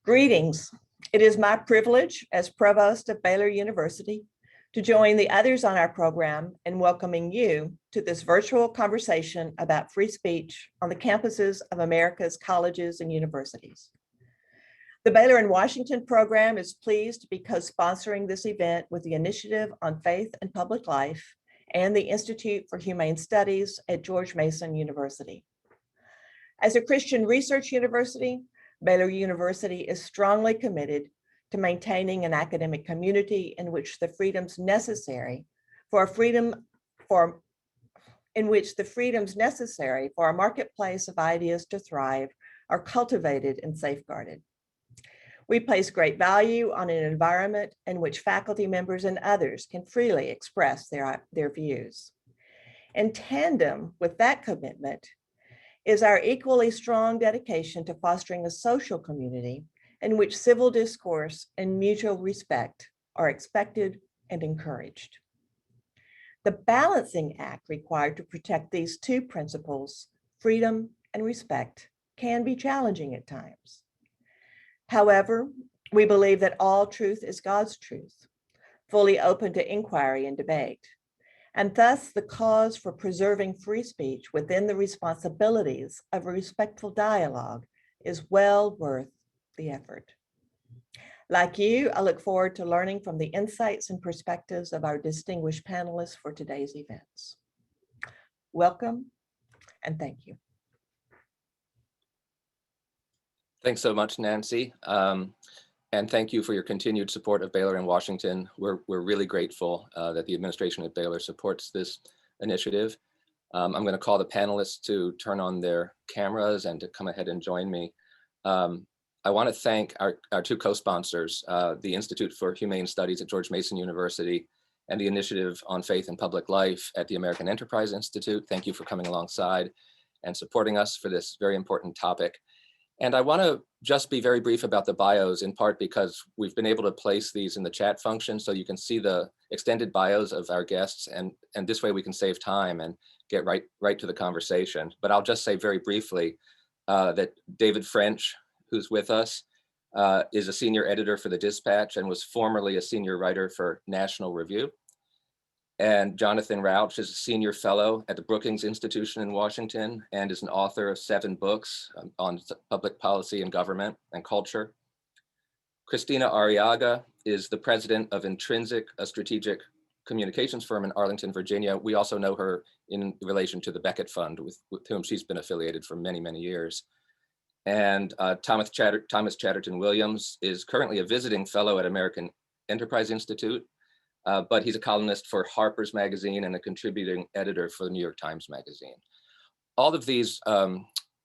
Greetings. It is my privilege as Provost of Baylor University to join the others on our program in welcoming you to this virtual conversation about free speech on the campuses of America's colleges and universities. The Baylor in Washington program is pleased to be co-sponsoring this event with the Initiative on Faith and Public Life and the Institute for Humane Studies at George Mason University. As a Christian research university, Baylor University is strongly committed to maintaining an academic community in which the freedoms necessary for a marketplace of ideas to thrive are cultivated and safeguarded. We place great value on an environment in which faculty members and others can freely express their views. In tandem with that commitment is our equally strong dedication to fostering a social community in which civil discourse and mutual respect are expected and encouraged. The balancing act required to protect these two principles, freedom and respect, can be challenging at times. However, we believe that all truth is God's truth, fully open to inquiry and debate. And thus the cause for preserving free speech within the responsibilities of a respectful dialogue is well worth the effort. Like you, I look forward to learning from the insights and perspectives of our distinguished panelists for today's events. Welcome and thank you. Thanks so much, Nancy. And thank you for your continued support of Baylor in Washington. We're really grateful that the administration at Baylor supports this initiative. I'm going to call the panelists to turn on their cameras and to come ahead and join me. I want to thank our two co-sponsors, the Institute for Humane Studies at George Mason University and the Initiative on Faith and Public Life at the American Enterprise Institute. Thank you for coming alongside and supporting us for this very important topic. And I want to just be very brief about the bios, in part because we've been able to place these in the chat function so you can see the extended bios of our guests, and this way we can save time and get right to the conversation. But I'll just say very briefly that David French, who's with us, is a senior editor for the Dispatch and was formerly a senior writer for National Review. And Jonathan Rausch is a senior fellow at the Brookings Institution in Washington and is an author of 7 books on public policy and government and culture. Christina Arriaga is the president of Intrinsic, a strategic communications firm in Arlington, Virginia. We also know her in relation to the Beckett Fund, with whom she's been affiliated for many, many years. And Thomas Chatterton Williams is currently a visiting fellow at American Enterprise Institute. But he's a columnist for Harper's Magazine and a contributing editor for the New York Times Magazine. All of these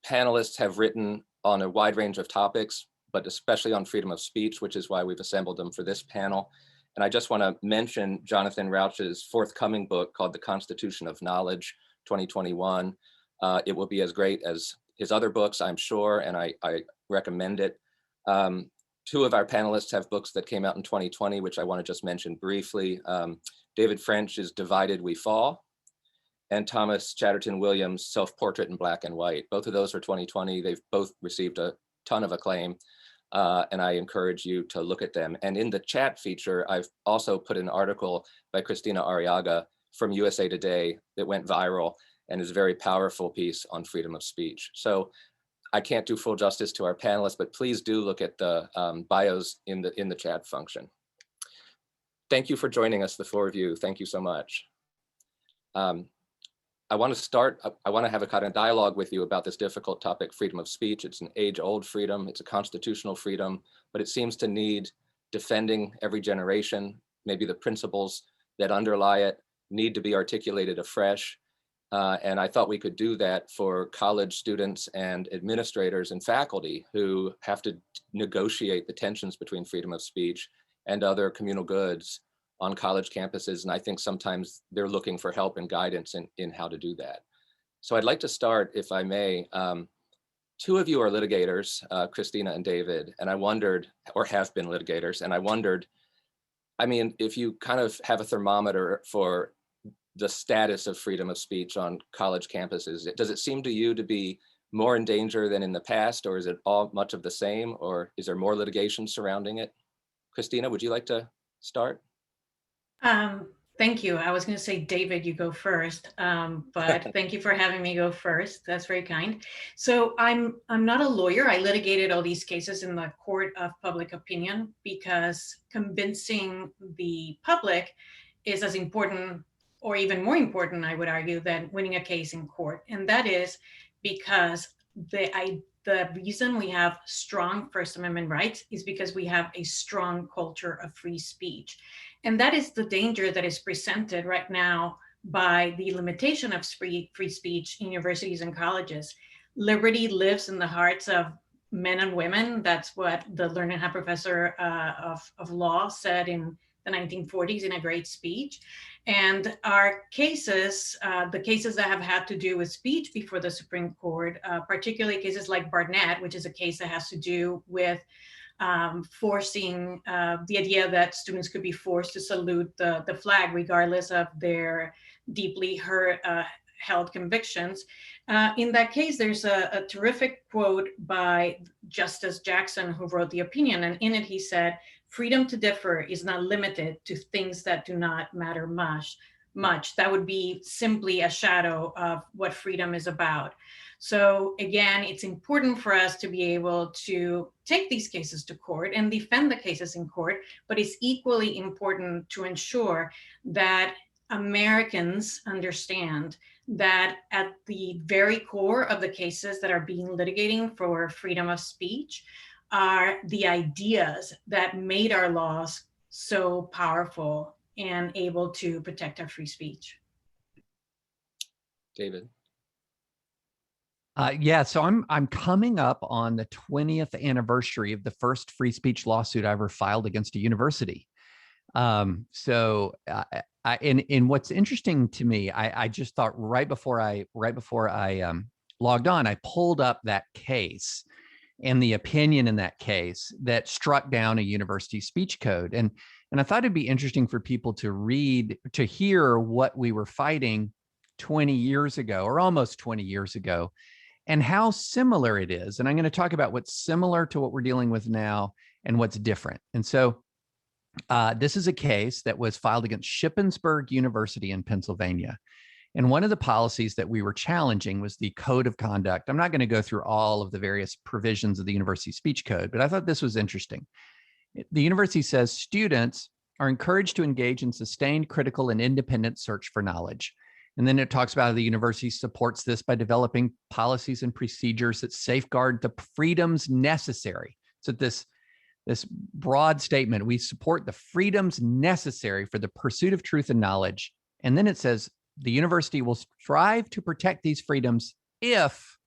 panelists have written on a wide range of topics, but especially on freedom of speech, which is why we've assembled them for this panel. And I just want to mention Jonathan Rauch's forthcoming book called The Constitution of Knowledge, 2021. It will be as great as his other books, I'm sure, and I recommend it. 2 of our panelists have books that came out in 2020, which I want to just mention briefly. David French is Divided We Fall, and Thomas Chatterton Williams' Self-Portrait in Black and White. Both of those are 2020. They've both received a ton of acclaim, and I encourage you to look at them. And in the chat feature, I've also put an article by Christina Arriaga from USA Today that went viral and is a very powerful piece on freedom of speech. So I can't do full justice to our panelists, but please do look at the bios in the chat function. Thank you for joining us, the 4 of you. Thank you so much. I want to have a kind of dialogue with you about this difficult topic, freedom of speech. It's an age-old freedom, it's a constitutional freedom, but it seems to need defending every generation. Maybe the principles that underlie it need to be articulated afresh. And I thought we could do that for college students and administrators and faculty who have to negotiate the tensions between freedom of speech and other communal goods on college campuses. And I think sometimes they're looking for help and guidance in how to do that. So I'd like to start, if I may. 2 of you are litigators, Christina and David, and I wondered, or have been litigators, and I wondered, I mean, if you kind of have a thermometer for the status of freedom of speech on college campuses, does it seem to you to be more in danger than in the past, or is it all much of the same, or is there more litigation surrounding it? Christina, would you like to start? Thank you. I was going to say, David, you go first, but thank you for having me go first. That's very kind. So I'm not a lawyer. I litigated all these cases in the court of public opinion because convincing the public is as important, or even more important, I would argue, than winning a case in court. And that is because the reason we have strong First Amendment rights is because we have a strong culture of free speech. And that is the danger that is presented right now by the limitation of free speech in universities and colleges. Liberty lives in the hearts of men and women. That's what the Learningham professor of law said in the 1940s in a great speech. And our cases, the cases that have had to do with speech before the Supreme Court, particularly cases like Barnett, which is a case that has to do with forcing the idea that students could be forced to salute the flag regardless of their deeply held convictions. In that case, there's a terrific quote by Justice Jackson, who wrote the opinion. And in it, he said, "Freedom to differ is not limited to things that do not matter much. That would be simply a shadow of what freedom is about." So again, it's important for us to be able to take these cases to court and defend the cases in court, but it's equally important to ensure that Americans understand that at the very core of the cases that are being litigating for freedom of speech are the ideas that made our laws so powerful and able to protect our free speech. David. Yeah, so I'm coming up on the 20th anniversary of the first free speech lawsuit I ever filed against a university. And what's interesting to me, I just thought right before I logged on, I pulled up that case and the opinion in that case that struck down a university speech code, and I thought it'd be interesting for people to hear what we were fighting 20 years ago, or almost 20 years ago, and how similar it is. And I'm going to talk about what's similar to what we're dealing with now and what's different. And so this is a case that was filed against Shippensburg University in Pennsylvania. And one of the policies that we were challenging was the code of conduct. I'm not going to go through all of the various provisions of the university speech code, but I thought this was interesting. The university says students are encouraged to engage in sustained, critical, and independent search for knowledge. And then it talks about how the university supports this by developing policies and procedures that safeguard the freedoms necessary. So this broad statement, we support the freedoms necessary for the pursuit of truth and knowledge. And then it says the university will strive to protect these freedoms if,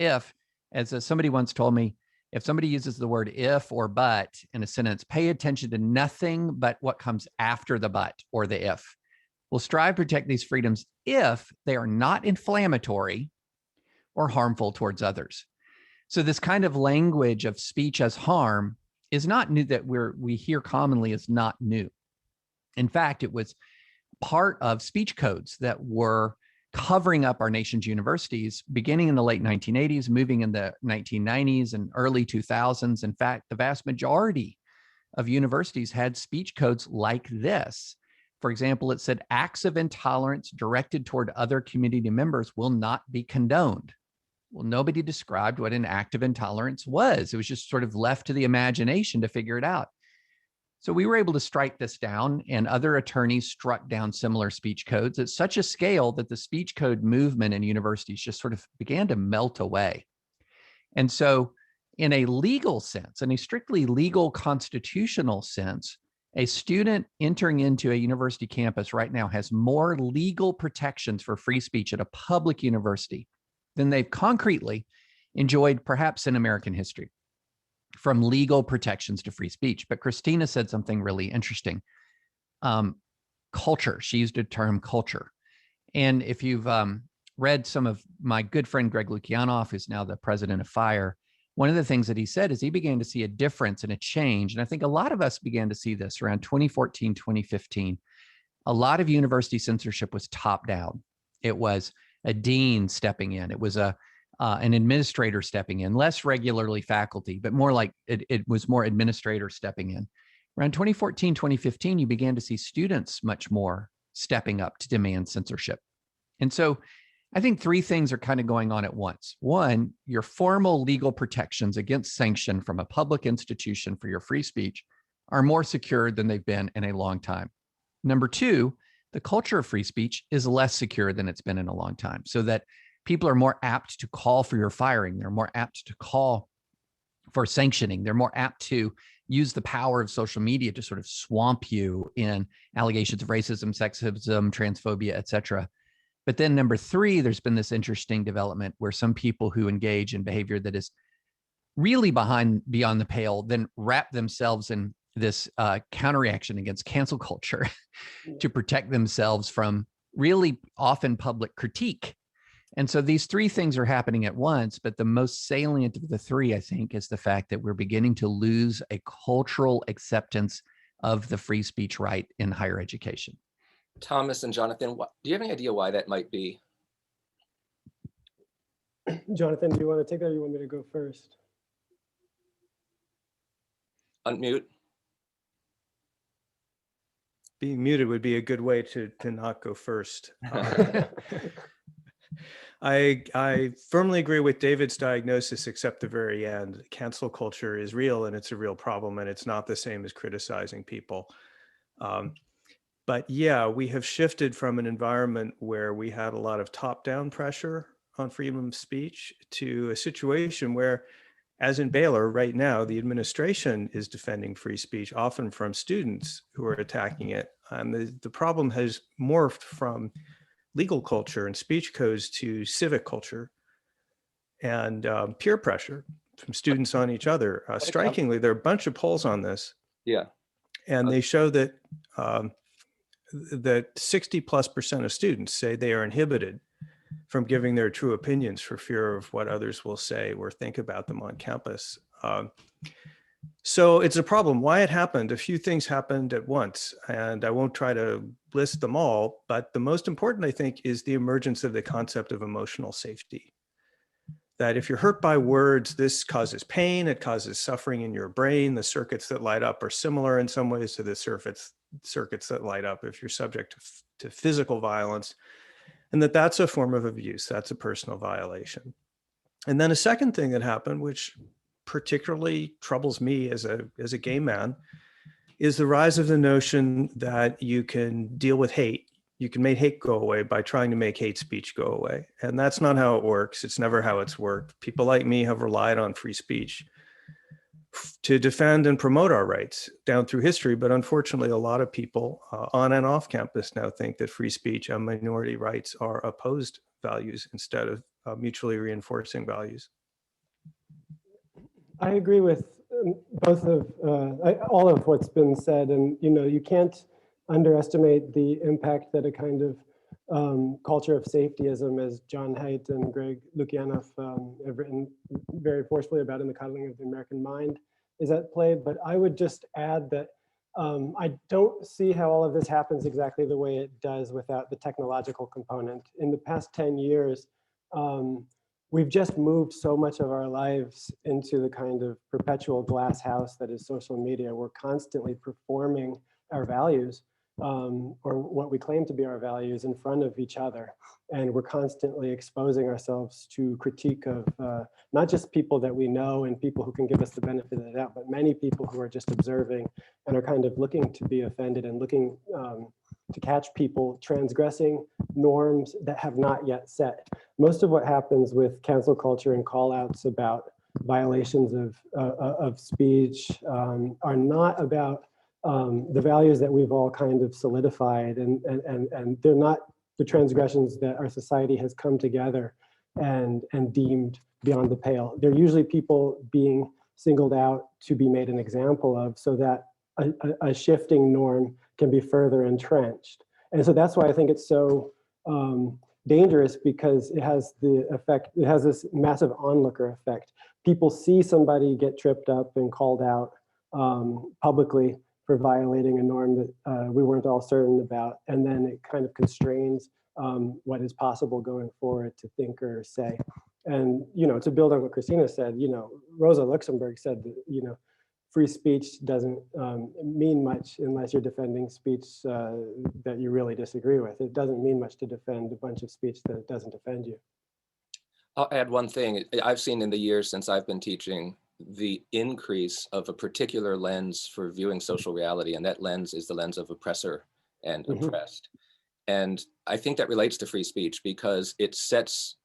as somebody once told me, if somebody uses the word if or but in a sentence, pay attention to nothing but what comes after the but or the if. Will strive to protect these freedoms if they are not inflammatory or harmful towards others. So this kind of language of speech as harm is not new, that we hear commonly is not new. In fact, it was part of speech codes that were covering up our nation's universities beginning in the late 1980s, moving in the 1990s and early 2000s. In fact, the vast majority of universities had speech codes like this. For example, it said acts of intolerance directed toward other community members will not be condoned. Well, nobody described what an act of intolerance was. It was just sort of left to the imagination to figure it out. So we were able to strike this down, and other attorneys struck down similar speech codes at such a scale that the speech code movement in universities just sort of began to melt away. And so in a legal sense, in a strictly legal constitutional sense, a student entering into a university campus right now has more legal protections for free speech at a public university than they've concretely enjoyed perhaps in American history, from legal protections to free speech. But Christina said something really interesting. Culture, she used the term culture. And if you've read some of my good friend Greg Lukianoff, who's now the president of FIRE, one of the things that he said is he began to see a difference and a change. And I think a lot of us began to see this around 2014, 2015. A lot of university censorship was top down. It was a dean stepping in. It was a an administrator stepping in, less regularly faculty, but more like it was more administrators stepping in. Around 2014, 2015, you began to see students much more stepping up to demand censorship. And so I think three things are kind of going on at once. One, your formal legal protections against sanction from a public institution for your free speech are more secure than they've been in a long time. Number two, the culture of free speech is less secure than it's been in a long time, so that people are more apt to call for your firing. They're more apt to call for sanctioning. They're more apt to use the power of social media to sort of swamp you in allegations of racism, sexism, transphobia, et cetera. But then number three, there's been this interesting development where some people who engage in behavior that is really beyond the pale then wrap themselves in this counterreaction against cancel culture to protect themselves from really often public critique. And so these three things are happening at once, but the most salient of the three, I think, is the fact that we're beginning to lose a cultural acceptance of the free speech right in higher education. Thomas and Jonathan, do you have any idea why that might be? Jonathan, do you want to take that or you want me to go first? Unmute. Being muted would be a good way to not go first. I firmly agree with David's diagnosis, except the very end. Cancel culture is real and it's a real problem, and it's not the same as criticizing people. But yeah, we have shifted from an environment where we had a lot of top-down pressure on freedom of speech to a situation where, as in Baylor right now, the administration is defending free speech, often from students who are attacking it. And the problem has morphed from legal culture and speech codes to civic culture and peer pressure from students on each other. Strikingly, there are a bunch of polls on this. Yeah. And they show that that 60+% of students say they are inhibited from giving their true opinions for fear of what others will say or think about them on campus. So it's a problem. Why it happened, a few things happened at once, and I won't try to list them all, but the most important, I think, is the emergence of the concept of emotional safety. That if you're hurt by words, this causes pain, it causes suffering in your brain. The circuits that light up are similar in some ways to the circuits that light up if you're subject to physical violence, and that's a form of abuse, that's a personal violation. And then a second thing that happened, which particularly troubles me as a gay man, is the rise of the notion that you can deal with hate. You can make hate go away by trying to make hate speech go away. And that's not how it works. It's never how it's worked. People like me have relied on free speech to defend and promote our rights down through history. But unfortunately, a lot of people on and off campus now think that free speech and minority rights are opposed values instead of mutually reinforcing values. I agree with all of what's been said, and you can't underestimate the impact that a kind of culture of safetyism, as John Haidt and Greg Lukianoff have written very forcefully about in The Coddling of the American Mind, is at play. But I would just add that I don't see how all of this happens exactly the way it does without the technological component. In the past 10 years, we've just moved so much of our lives into the kind of perpetual glass house that is social media. We're constantly performing our values, or what we claim to be our values, in front of each other. And we're constantly exposing ourselves to critique of not just people that we know and people who can give us the benefit of the doubt, but many people who are just observing and are kind of looking to be offended and looking to catch people transgressing norms that have not yet set. Most of what happens with cancel culture and call outs about violations of speech are not about the values that we've all kind of solidified, and they're not the transgressions that our society has come together and deemed beyond the pale. They're usually people being singled out to be made an example of, so that a shifting norm can be further entrenched. And so that's why I think it's so dangerous, because it has the effect, it has this massive onlooker effect. People see somebody get tripped up and called out publicly for violating a norm that we weren't all certain about, and then it kind of constrains what is possible going forward to think or say. And, to build on what Christina said, Rosa Luxemburg said that, free speech doesn't mean much unless you're defending speech that you really disagree with. It doesn't mean much to defend a bunch of speech that doesn't offend you. I'll add one thing. I've seen in the years since I've been teaching the increase of a particular lens for viewing social reality, and that lens is the lens of oppressor and oppressed. And I think that relates to free speech because it sets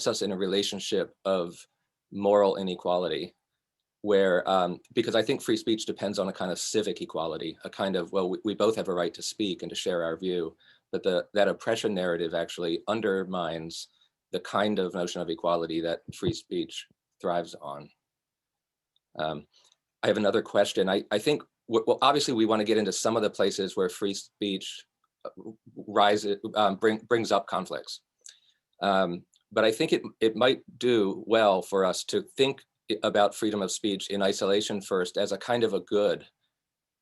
us in a relationship of moral inequality, where because I think free speech depends on a kind of civic equality, a kind of, well, we both have a right to speak and to share our view, but that oppression narrative actually undermines the kind of notion of equality that free speech thrives on. I have another question. I think, well, obviously we want to get into some of the places where free speech brings up conflicts. But I think it might do well for us to think about freedom of speech in isolation first as a kind of a good,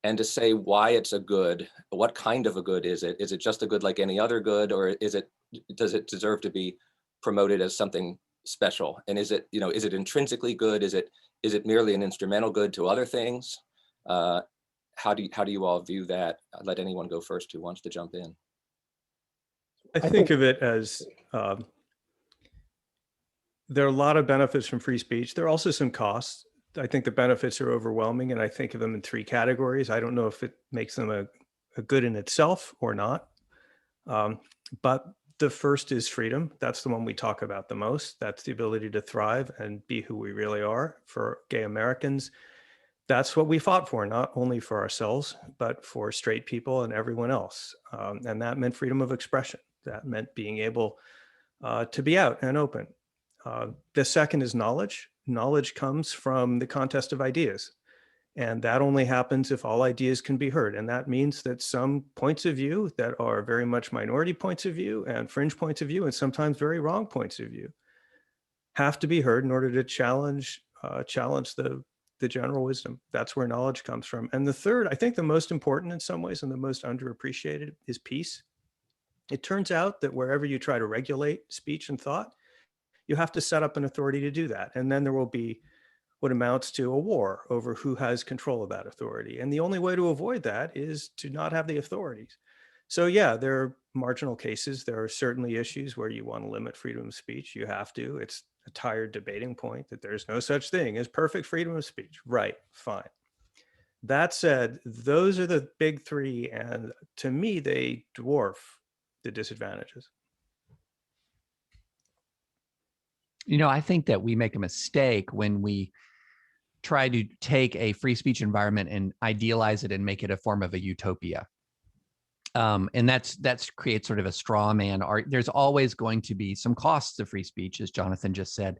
and to say why it's a good. What kind of a good is it? Is it just a good like any other good, or does it deserve to be promoted as something special? And is it intrinsically good? Is it merely an instrumental good to other things? How do you all view that? I'll let anyone go first who wants to jump in. I think of it as there are a lot of benefits from free speech. There are also some costs. I think the benefits are overwhelming, and I think of them in three categories. I don't know if it makes them a good in itself or not. But the first is freedom. That's the one we talk about the most. That's the ability to thrive and be who we really are. For gay Americans, that's what we fought for, not only for ourselves, but for straight people and everyone else. And that meant freedom of expression. That meant being able to be out and open. The second is knowledge. Knowledge comes from the contest of ideas. And that only happens if all ideas can be heard. And that means that some points of view that are very much minority points of view and fringe points of view, and sometimes very wrong points of view, have to be heard in order to challenge the general wisdom. That's where knowledge comes from. And the third, I think the most important in some ways and the most underappreciated, is peace. It turns out that wherever you try to regulate speech and thought, you have to set up an authority to do that. And then there will be what amounts to a war over who has control of that authority. And the only way to avoid that is to not have the authorities. So yeah, there are marginal cases. There are certainly issues where you want to limit freedom of speech. You have to. It's a tired debating point that there's no such thing as perfect freedom of speech. Right, fine. That said, those are the big three. And to me, they dwarf the disadvantages. I think that we make a mistake when we try to take a free speech environment and idealize it and make it a form of a utopia. And that's creates sort of a straw man art. There's always going to be some costs of free speech, as Jonathan just said.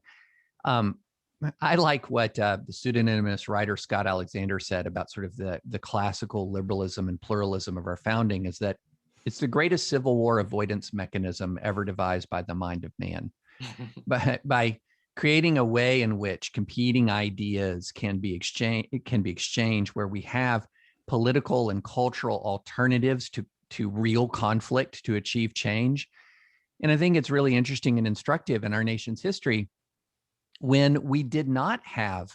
I like what the pseudonymous writer Scott Alexander said about sort of the classical liberalism and pluralism of our founding, is that it's the greatest Civil War avoidance mechanism ever devised by the mind of man. But by creating a way in which competing ideas can be exchanged, where we have political and cultural alternatives to real conflict to achieve change. And I think it's really interesting and instructive in our nation's history when we did not have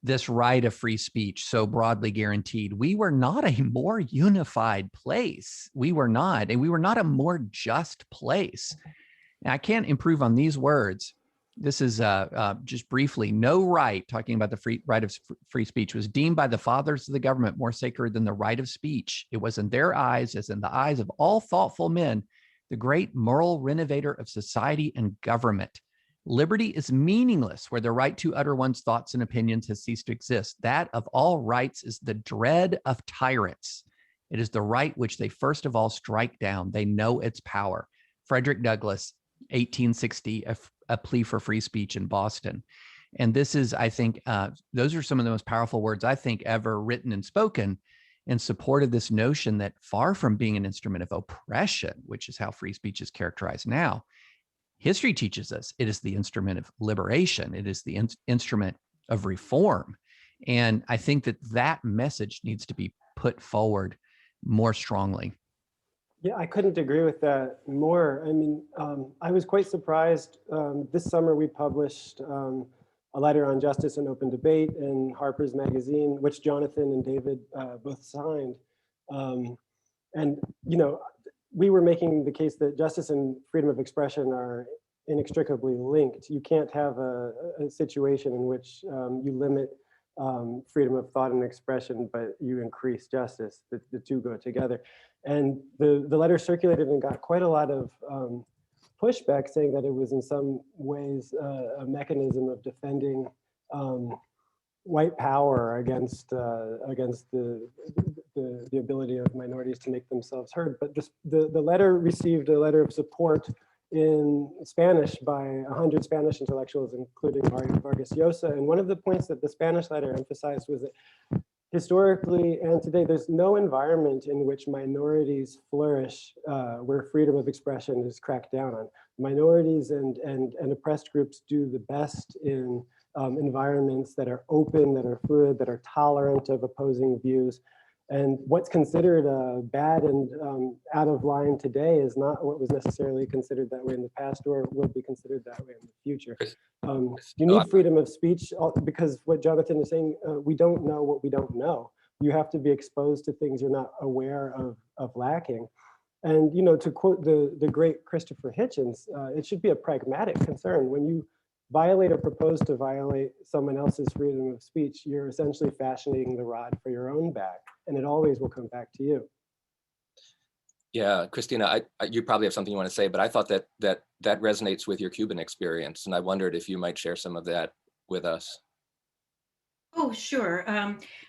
this right of free speech so broadly guaranteed. We were not a more unified place. We were not, and we were not a more just place. Now, I can't improve on these words. This is just briefly, no right, talking about the right of free speech, was deemed by the fathers of the government more sacred than the right of speech. It was in their eyes, as in the eyes of all thoughtful men, the great moral renovator of society and government. Liberty is meaningless where the right to utter one's thoughts and opinions has ceased to exist. That of all rights is the dread of tyrants. It is the right which they first of all strike down. They know its power. Frederick Douglass, 1860, a plea for free speech in Boston. And this is, I think, those are some of the most powerful words I think ever written and spoken in support of this notion that far from being an instrument of oppression, which is how free speech is characterized now, history teaches us it is the instrument of liberation. It is the instrument of reform. And I think that message needs to be put forward more strongly. Yeah, I couldn't agree with that more. I mean, I was quite surprised. This summer we published a letter on justice and open debate in Harper's Magazine, which Jonathan and David both signed. And, you know, we were making the case that justice and freedom of expression are inextricably linked. You can't have a situation in which you limit freedom of thought and expression, but you increase justice. The two go together. And the letter circulated and got quite a lot of pushback, saying that it was in some ways a mechanism of defending white power against the ability of minorities to make themselves heard. But the letter received a letter of support in Spanish by 100 Spanish intellectuals, including Mario Vargas Llosa. And one of the points that the Spanish letter emphasized was that historically and today, there's no environment in which minorities flourish where freedom of expression is cracked down on. Minorities and oppressed groups do the best in environments that are open, that are fluid, that are tolerant of opposing views. And what's considered bad and out of line today is not what was necessarily considered that way in the past or will be considered that way in the future. You need freedom of speech because what Jonathan is saying, we don't know what we don't know. You have to be exposed to things you're not aware of lacking. And, you know, to quote the great Christopher Hitchens, it should be a pragmatic concern. When you violate or propose to violate someone else's freedom of speech, you're essentially fashioning the rod for your own back, and it always will come back to you. Yeah, Christina, you probably have something you want to say, but I thought that resonates with your Cuban experience, and I wondered if you might share some of that with us. Oh, sure.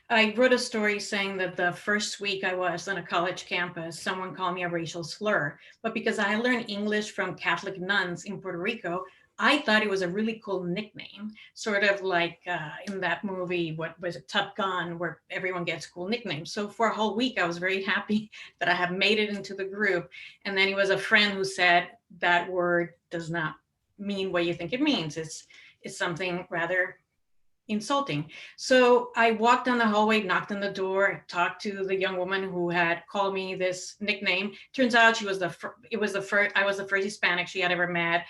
I wrote a story saying that the first week I was on a college campus, someone called me a racial slur. But because I learned English from Catholic nuns in Puerto Rico, I thought it was a really cool nickname, sort of like in that movie, what was it, Top Gun, where everyone gets cool nicknames. So for a whole week, I was very happy that I have made it into the group. And then it was a friend who said that word does not mean what you think it means. It's something rather insulting. So I walked down the hallway, knocked on the door, talked to the young woman who had called me this nickname. Turns out I was the first Hispanic she had ever met.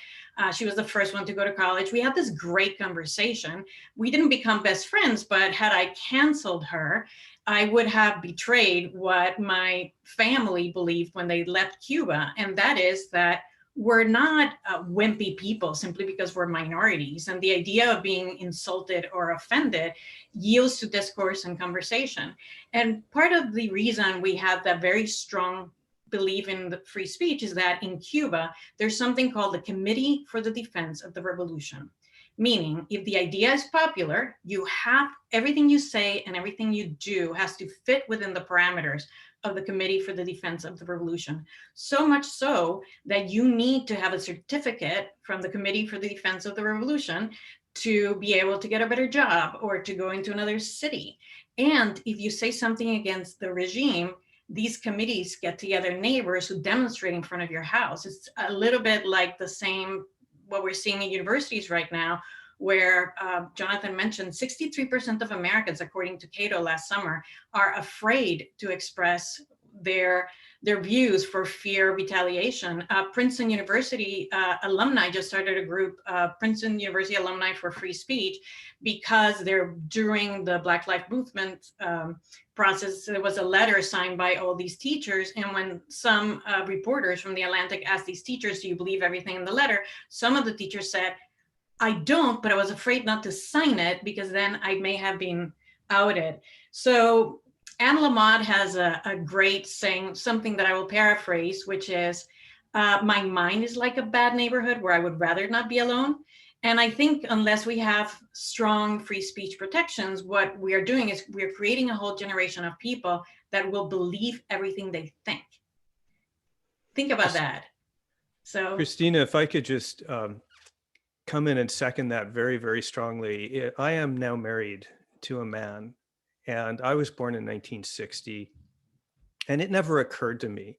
She was the first one to go to college. We had this great conversation. We didn't become best friends, but had I canceled her, I would have betrayed what my family believed when they left Cuba. And that is that we're not wimpy people simply because we're minorities. And the idea of being insulted or offended yields to discourse and conversation. And part of the reason we have that very strong belief in the free speech is that in Cuba, there's something called the Committee for the Defense of the Revolution. Meaning, if the idea is popular, you have everything you say and everything you do has to fit within the parameters of the Committee for the Defense of the Revolution. So much so that you need to have a certificate from the Committee for the Defense of the Revolution to be able to get a better job or to go into another city. And if you say something against the regime, these committees get together neighbors who demonstrate in front of your house. It's a little bit like the same, what we're seeing in universities right now, where Jonathan mentioned 63% of Americans, according to Cato last summer, are afraid to express their views for fear of retaliation. Princeton University alumni just started a group, Princeton University Alumni for Free Speech, because during the Black Lives Movement process, there was a letter signed by all these teachers. And when some reporters from The Atlantic asked these teachers, do you believe everything in the letter? Some of the teachers said, I don't, but I was afraid not to sign it because then I may have been outed. So Anne Lamott has a great saying, something that I will paraphrase, which is, my mind is like a bad neighborhood where I would rather not be alone. And I think unless we have strong free speech protections, what we are doing is we're creating a whole generation of people that will believe everything they think. Think about that. So Christina, if I could just come in and second that very, very strongly. I am now married to a man, and I was born in 1960, and it never occurred to me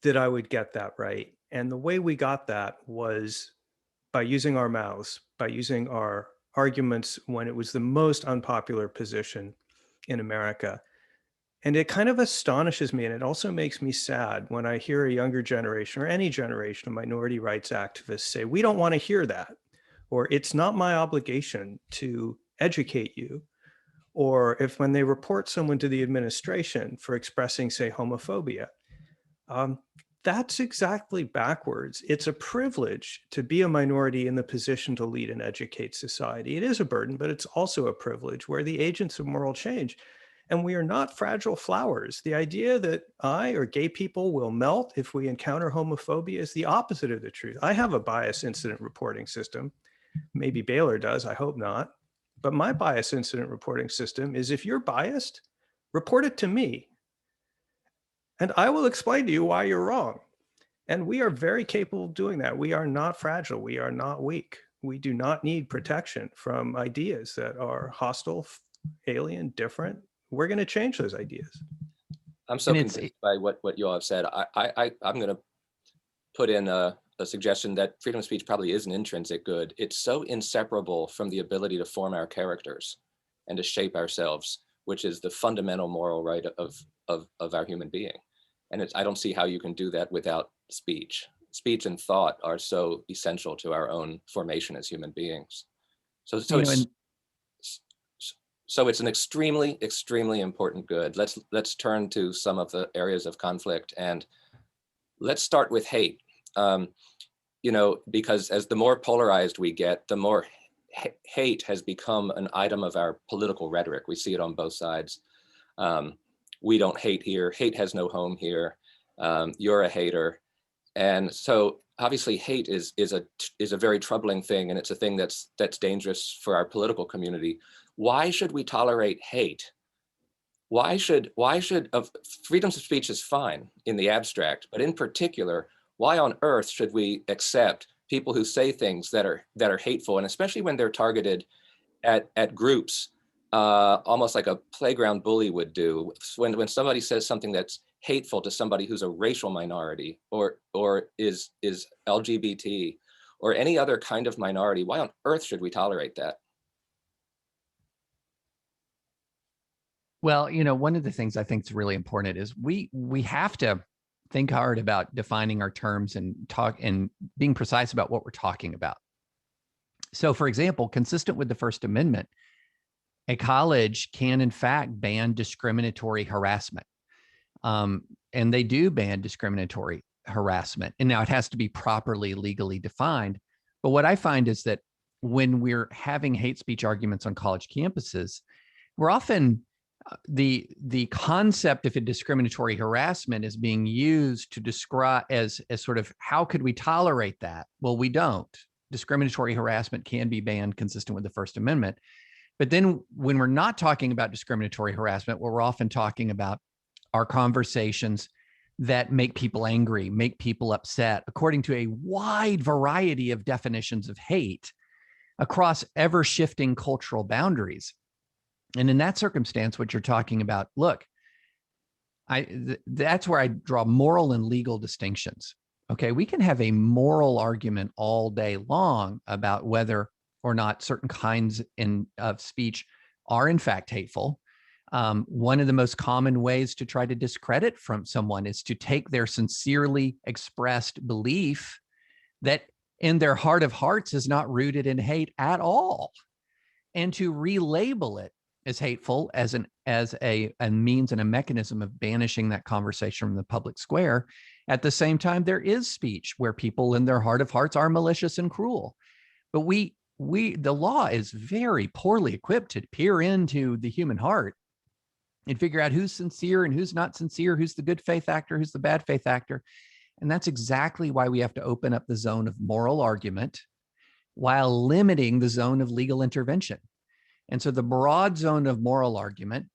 that I would get that right. And the way we got that was by using our mouths, by using our arguments when it was the most unpopular position in America. And it kind of astonishes me, and it also makes me sad when I hear a younger generation or any generation of minority rights activists say, we don't want to hear that, or it's not my obligation to educate you. Or if when they report someone to the administration for expressing, say, homophobia, that's exactly backwards. It's a privilege to be a minority in the position to lead and educate society. It is a burden, but it's also a privilege. We're the agents of moral change. And we are not fragile flowers. The idea that I or gay people will melt if we encounter homophobia is the opposite of the truth. I have a bias incident reporting system. Maybe Baylor does, I hope not. But my bias incident reporting system is, if you're biased, report it to me. And I will explain to you why you're wrong. And we are very capable of doing that. We are not fragile. We are not weak. We do not need protection from ideas that are hostile, alien, different. We're going to change those ideas. I'm so And it's- convinced by what you all have said. I'm going to put in a suggestion that freedom of speech probably is an intrinsic good. It's so inseparable from the ability to form our characters and to shape ourselves, which is the fundamental moral right of our human being. And I don't see how you can do that without speech. Speech and thought are so essential to our own formation as human beings. So it's an extremely, extremely important good. Let's turn to some of the areas of conflict, and let's start with hate. Because as the more polarized we get, the more hate has become an item of our political rhetoric. We see it on both sides. We don't hate here. Hate has no home here. You're a hater. And so obviously hate is a very troubling thing, and it's a thing that's dangerous for our political community. Why should we tolerate hate? Why should freedom of speech is fine in the abstract, but in particular, why on earth should we accept people who say things that are hateful, and especially when they're targeted at groups, almost like a playground bully would do? When somebody says something that's hateful to somebody who's a racial minority or is LGBT or any other kind of minority, why on earth should we tolerate that? Well, one of the things I think is really important is we have to think hard about defining our terms and talk and being precise about what we're talking about. So, for example, consistent with the First Amendment, a college can in fact ban discriminatory harassment. And they do ban discriminatory harassment. And now it has to be properly legally defined. But what I find is that when we're having hate speech arguments on college campuses, we're often the concept of a discriminatory harassment is being used to describe as sort of, how could we tolerate that? Well, we don't. Discriminatory harassment can be banned consistent with the First Amendment. But then when we're not talking about discriminatory harassment, we're often talking about our conversations that make people angry, make people upset, according to a wide variety of definitions of hate across ever-shifting cultural boundaries. And in that circumstance, what you're talking about, look, that's where I draw moral and legal distinctions. Okay, we can have a moral argument all day long about whether or not certain kinds of speech are in fact hateful. One of the most common ways to try to discredit from someone is to take their sincerely expressed belief that in their heart of hearts is not rooted in hate at all, and to relabel it as hateful as a means and a mechanism of banishing that conversation from the public square. At the same time, there is speech where people in their heart of hearts are malicious and cruel. But the law is very poorly equipped to peer into the human heart and figure out who's sincere and who's not sincere, who's the good faith actor, who's the bad faith actor. And that's exactly why we have to open up the zone of moral argument while limiting the zone of legal intervention. And so the broad zone of moral argument,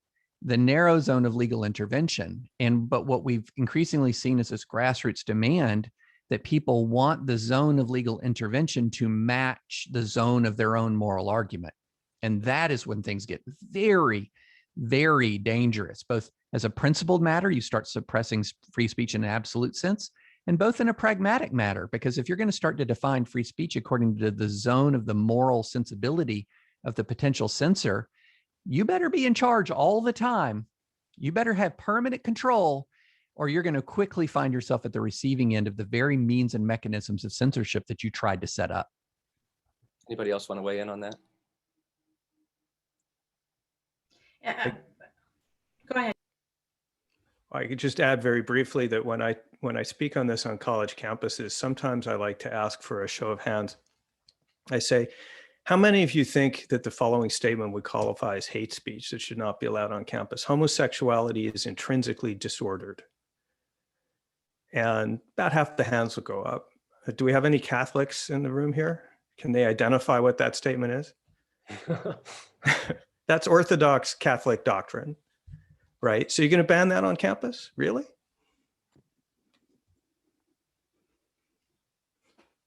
the narrow zone of legal intervention, but what we've increasingly seen is this grassroots demand that people want the zone of legal intervention to match the zone of their own moral argument. And that is when things get very, very dangerous, both as a principled matter, you start suppressing free speech in an absolute sense, and both in a pragmatic matter, because if you're going to start to define free speech according to the zone of the moral sensibility of the potential censor, you better be in charge all the time You better have permanent control, or you're going to quickly find yourself at the receiving end of the very means and mechanisms of censorship that you tried to set up. Anybody else want to weigh in on that? Go ahead. I could just add very briefly that when I speak on this on college campuses, sometimes I like to ask for a show of hands. I say, how many of you think that the following statement would qualify as hate speech that should not be allowed on campus? Homosexuality is intrinsically disordered. And about half the hands will go up. Do we have any Catholics in the room here? Can they identify what that statement is? That's Orthodox Catholic doctrine, right? So you're going to ban that on campus? Really?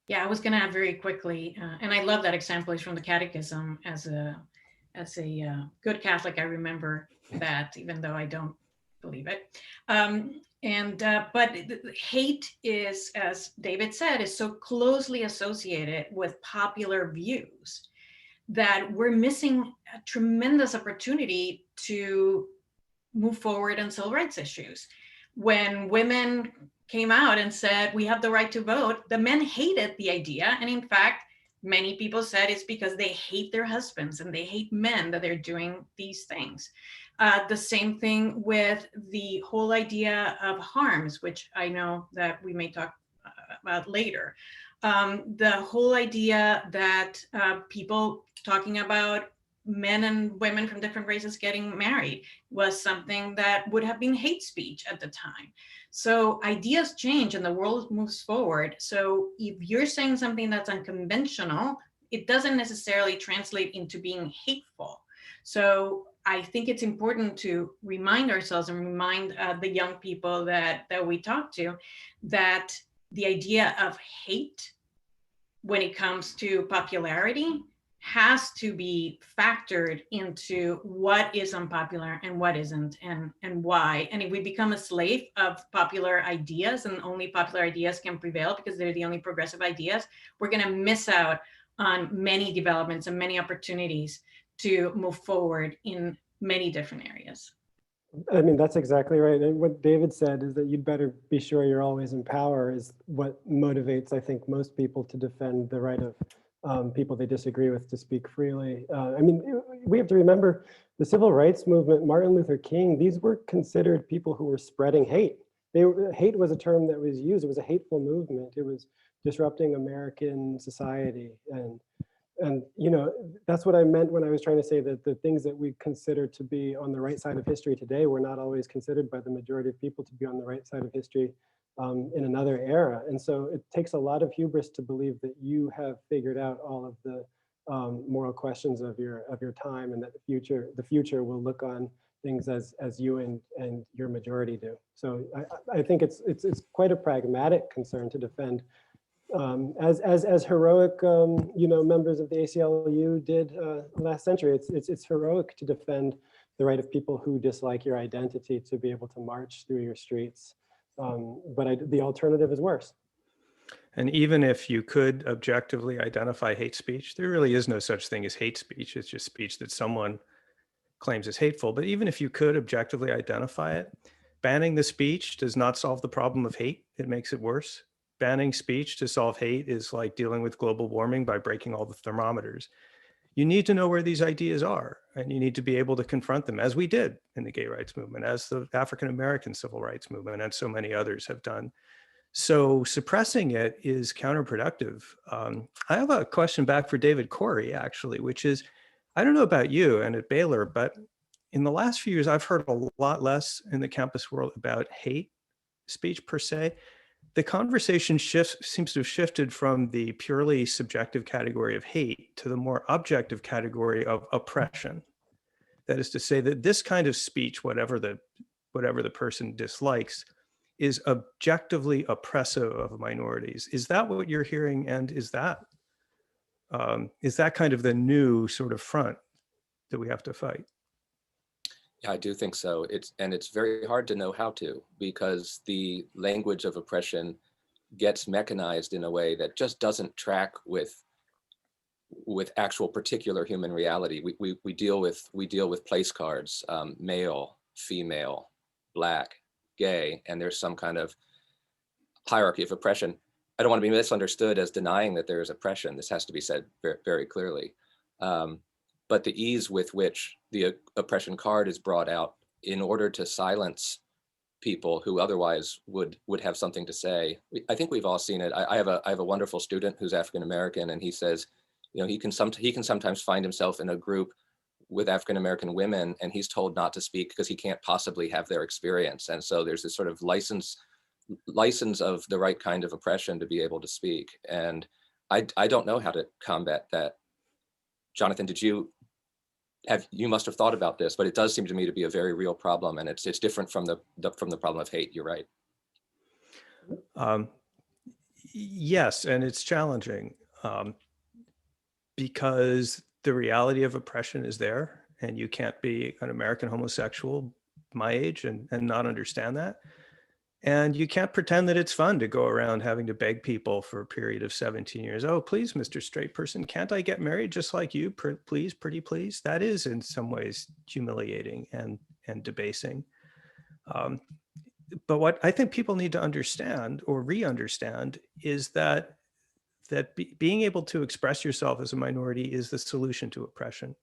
Yeah, I was going to add very quickly, and I love that example is from the Catechism. As a good Catholic, I remember that, even though I don't believe it. But hate is, as David said, is so closely associated with popular views that we're missing a tremendous opportunity to move forward on civil rights issues. When women came out and said, we have the right to vote, the men hated the idea. And in fact, many people said it's because they hate their husbands and they hate men that they're doing these things. The same thing with the whole idea of harms, which I know that we may talk about later. The whole idea that people talking about men and women from different races getting married was something that would have been hate speech at the time. So ideas change and the world moves forward. So if you're saying something that's unconventional, it doesn't necessarily translate into being hateful. So I think it's important to remind ourselves and remind the young people that we talk to that the idea of hate when it comes to popularity has to be factored into what is unpopular and what isn't, and why. And if we become a slave of popular ideas and only popular ideas can prevail because they're the only progressive ideas, we're going to miss out on many developments and many opportunities to move forward in many different areas. I mean, that's exactly right. And what David said is that you'd better be sure you're always in power is what motivates, I think, most people to defend the right of people they disagree with to speak freely. I mean, we have to remember the civil rights movement, Martin Luther King, these were considered people who were spreading hate. Hate was a term that was used. It was a hateful movement. It was disrupting American society. And you know, that's what I meant when I was trying to say that the things that we consider to be on the right side of history today were not always considered by the majority of people to be on the right side of history in another era. And so it takes a lot of hubris to believe that you have figured out all of the moral questions of your time, and that the future will look on things as you and your majority do. So I think it's quite a pragmatic concern to defend. As heroic, you know, members of the ACLU did last century. It's heroic to defend the right of people who dislike your identity to be able to march through your streets. But the alternative is worse. And even if you could objectively identify hate speech, there really is no such thing as hate speech. It's just speech that someone claims is hateful. But even if you could objectively identify it, banning the speech does not solve the problem of hate. It makes it worse. Banning speech to solve hate is like dealing with global warming by breaking all the thermometers. You need to know where these ideas are, and you need to be able to confront them, as we did in the gay rights movement, as the African-American civil rights movement, and so many others have done. So suppressing it is counterproductive. I have a question back for David Corey, actually, which is, I don't know about you and at Baylor, but in the last few years, I've heard a lot less in the campus world about hate speech per se. The conversation seems to have shifted from the purely subjective category of hate to the more objective category of oppression. That is to say that this kind of speech, whatever the person dislikes, is objectively oppressive of minorities. Is that what you're hearing? And is that kind of the new sort of front that we have to fight? Yeah, I do think so. It's very hard to know how to, because the language of oppression gets mechanized in a way that just doesn't track with actual particular human reality. We deal with place cards, mail, female, Black, gay, and there's some kind of hierarchy of oppression. I don't want to be misunderstood as denying that there is oppression. This has to be said very, very clearly. But the ease with which the oppression card is brought out in order to silence people who otherwise would have something to say. I think we've all seen it. I have a wonderful student who's African American, and he says, you know, he can sometimes find himself in a group with African American women, and he's told not to speak because he can't possibly have their experience. And so there's this sort of license of the right kind of oppression to be able to speak. And I don't know how to combat that. Jonathan, you must have thought about this, but it does seem to me to be a very real problem, and it's different from the problem of hate. You're right. Yes, and it's challenging because the reality of oppression is there, and you can't be an American homosexual my age and not understand that. And you can't pretend that it's fun to go around having to beg people for a period of 17 years. Oh, please, Mr. Straight Person, can't I get married just like you? Please, pretty please. That is in some ways humiliating and debasing. But what I think people need to understand or re-understand is that being able to express yourself as a minority is the solution to oppression.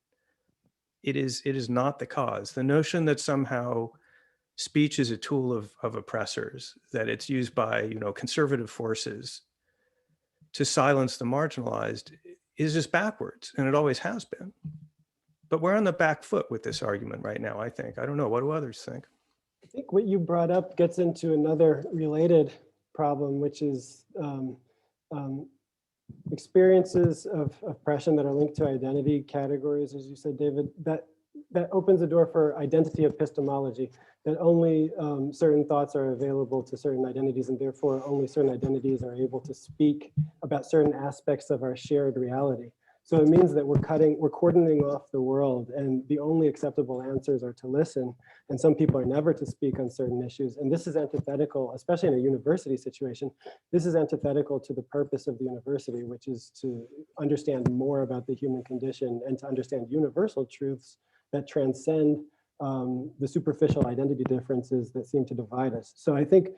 It is not the cause. The notion that somehow speech is a tool of oppressors, that it's used by, you know, conservative forces to silence the marginalized is just backwards, and it always has been. But we're on the back foot with this argument right now, I think. I don't know, what do others think? I think what you brought up gets into another related problem, which is experiences of oppression that are linked to identity categories, as you said, David, that opens the door for identity epistemology, that only certain thoughts are available to certain identities, and therefore only certain identities are able to speak about certain aspects of our shared reality. So it means that we're cordoning off the world, and the only acceptable answers are to listen, and some people are never to speak on certain issues. And this is antithetical, especially in a university situation, this is antithetical to the purpose of the university, which is to understand more about the human condition and to understand universal truths that transcend the superficial identity differences that seem to divide us. So I think,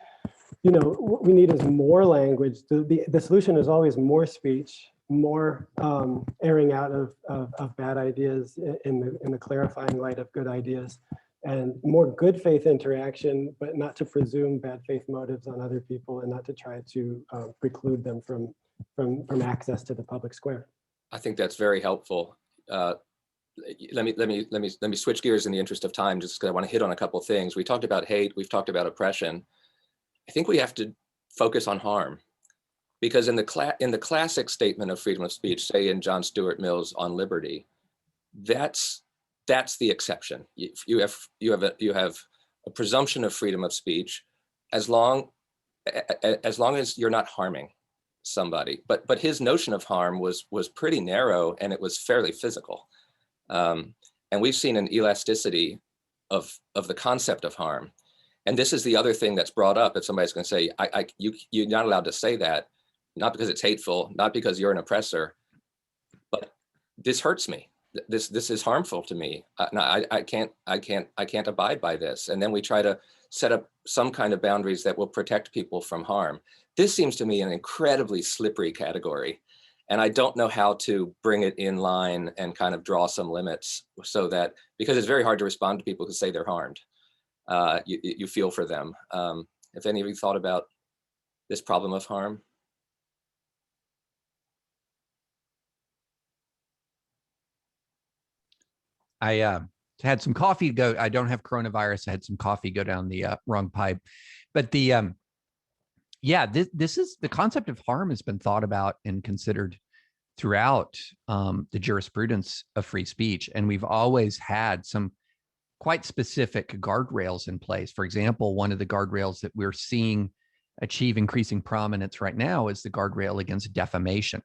you know, what we need is more language. The solution is always more speech, more airing out of bad ideas in the clarifying light of good ideas, and more good faith interaction, but not to presume bad faith motives on other people, and not to try to preclude them from access to the public square. I think that's very helpful. Let me switch gears in the interest of time, just because I want to hit on a couple of things. We talked about hate, we've talked about oppression. I think we have to focus on harm, because in the classic statement of freedom of speech, say in John Stuart Mill's On Liberty, that's the exception. You have a presumption of freedom of speech as long as you're not harming somebody. But his notion of harm was pretty narrow, and it was fairly physical. And we've seen an elasticity of the concept of harm. And this is the other thing that's brought up. If somebody's going to say, you're not allowed to say that, not because it's hateful, not because you're an oppressor, but this hurts me. This is harmful to me. I can't abide by this. And then we try to set up some kind of boundaries that will protect people from harm. This seems to me an incredibly slippery category. And I don't know how to bring it in line and kind of draw some limits, so that, because it's very hard to respond to people who say they're harmed. You feel for them. Have any of you thought about this problem of harm? I had some coffee go. I don't have coronavirus. I had some coffee go down the wrong pipe. But this is the concept of harm has been thought about and considered throughout the jurisprudence of free speech. And we've always had some quite specific guardrails in place. For example, one of the guardrails that we're seeing achieve increasing prominence right now is the guardrail against defamation,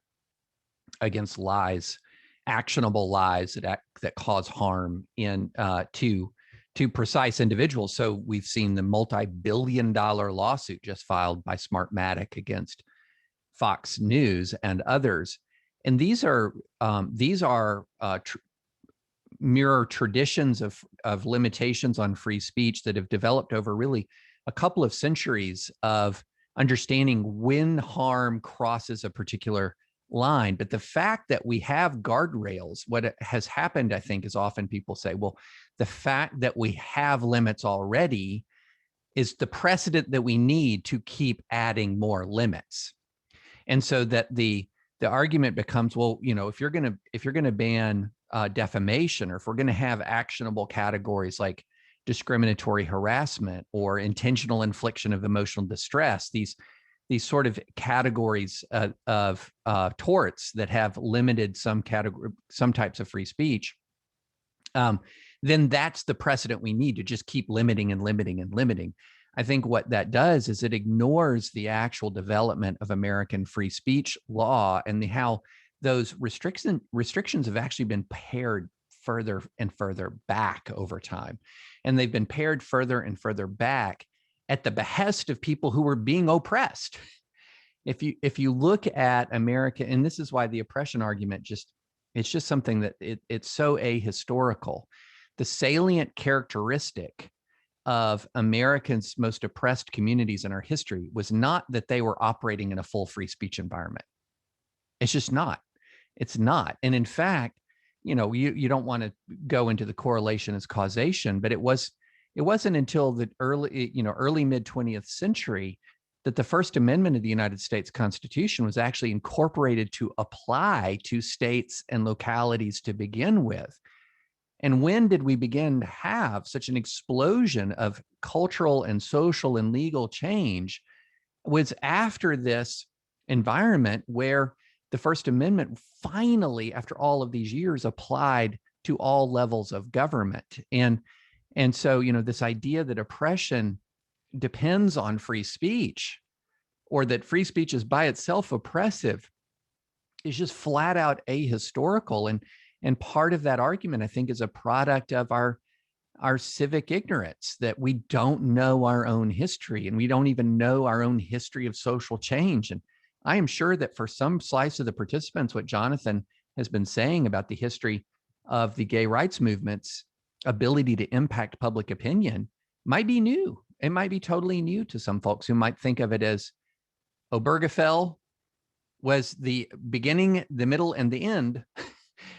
against lies, actionable lies that cause harm to precise individuals. So we've seen the multi-billion-dollar lawsuit just filed by Smartmatic against Fox News and others. And these are mirror traditions of limitations on free speech that have developed over really a couple of centuries of understanding when harm crosses a particular line. But the fact that we have guardrails, what has happened, I think, is often people say, well, the fact that we have limits already is the precedent that we need to keep adding more limits. And so that the argument becomes, well, if you're going to ban defamation, or if we're going to have actionable categories like discriminatory harassment or intentional infliction of emotional distress, these sort of categories of torts that have limited some types of free speech, then that's the precedent we need to just keep limiting and limiting and limiting. I think what that does is it ignores the actual development of American free speech law and how those restrictions have actually been pared further and further back over time. And they've been pared further and further back at the behest of people who were being oppressed. If you look at America, and this is why the oppression argument it's just something that it's so ahistorical. The salient characteristic of Americans' most oppressed communities in our history was not that they were operating in a full free speech environment. It's just not. It's not. And in fact, you don't want to go into the correlation as causation, but it wasn't until the early mid 20th century that the First Amendment of the United States Constitution was actually incorporated to apply to states and localities to begin with. And when did we begin to have such an explosion of cultural and social and legal change? Was after this environment where the First Amendment finally, after all of these years, applied to all levels of government. And so, this idea that oppression depends on free speech, or that free speech is by itself oppressive, is just flat out ahistorical. And part of that argument, I think, is a product of our civic ignorance, that we don't know our own history, and we don't even know our own history of social change. And I am sure that for some slice of the participants, what Jonathan has been saying about the history of the gay rights movement's ability to impact public opinion might be new. It might be totally new to some folks who might think of it as Obergefell was the beginning, the middle, and the end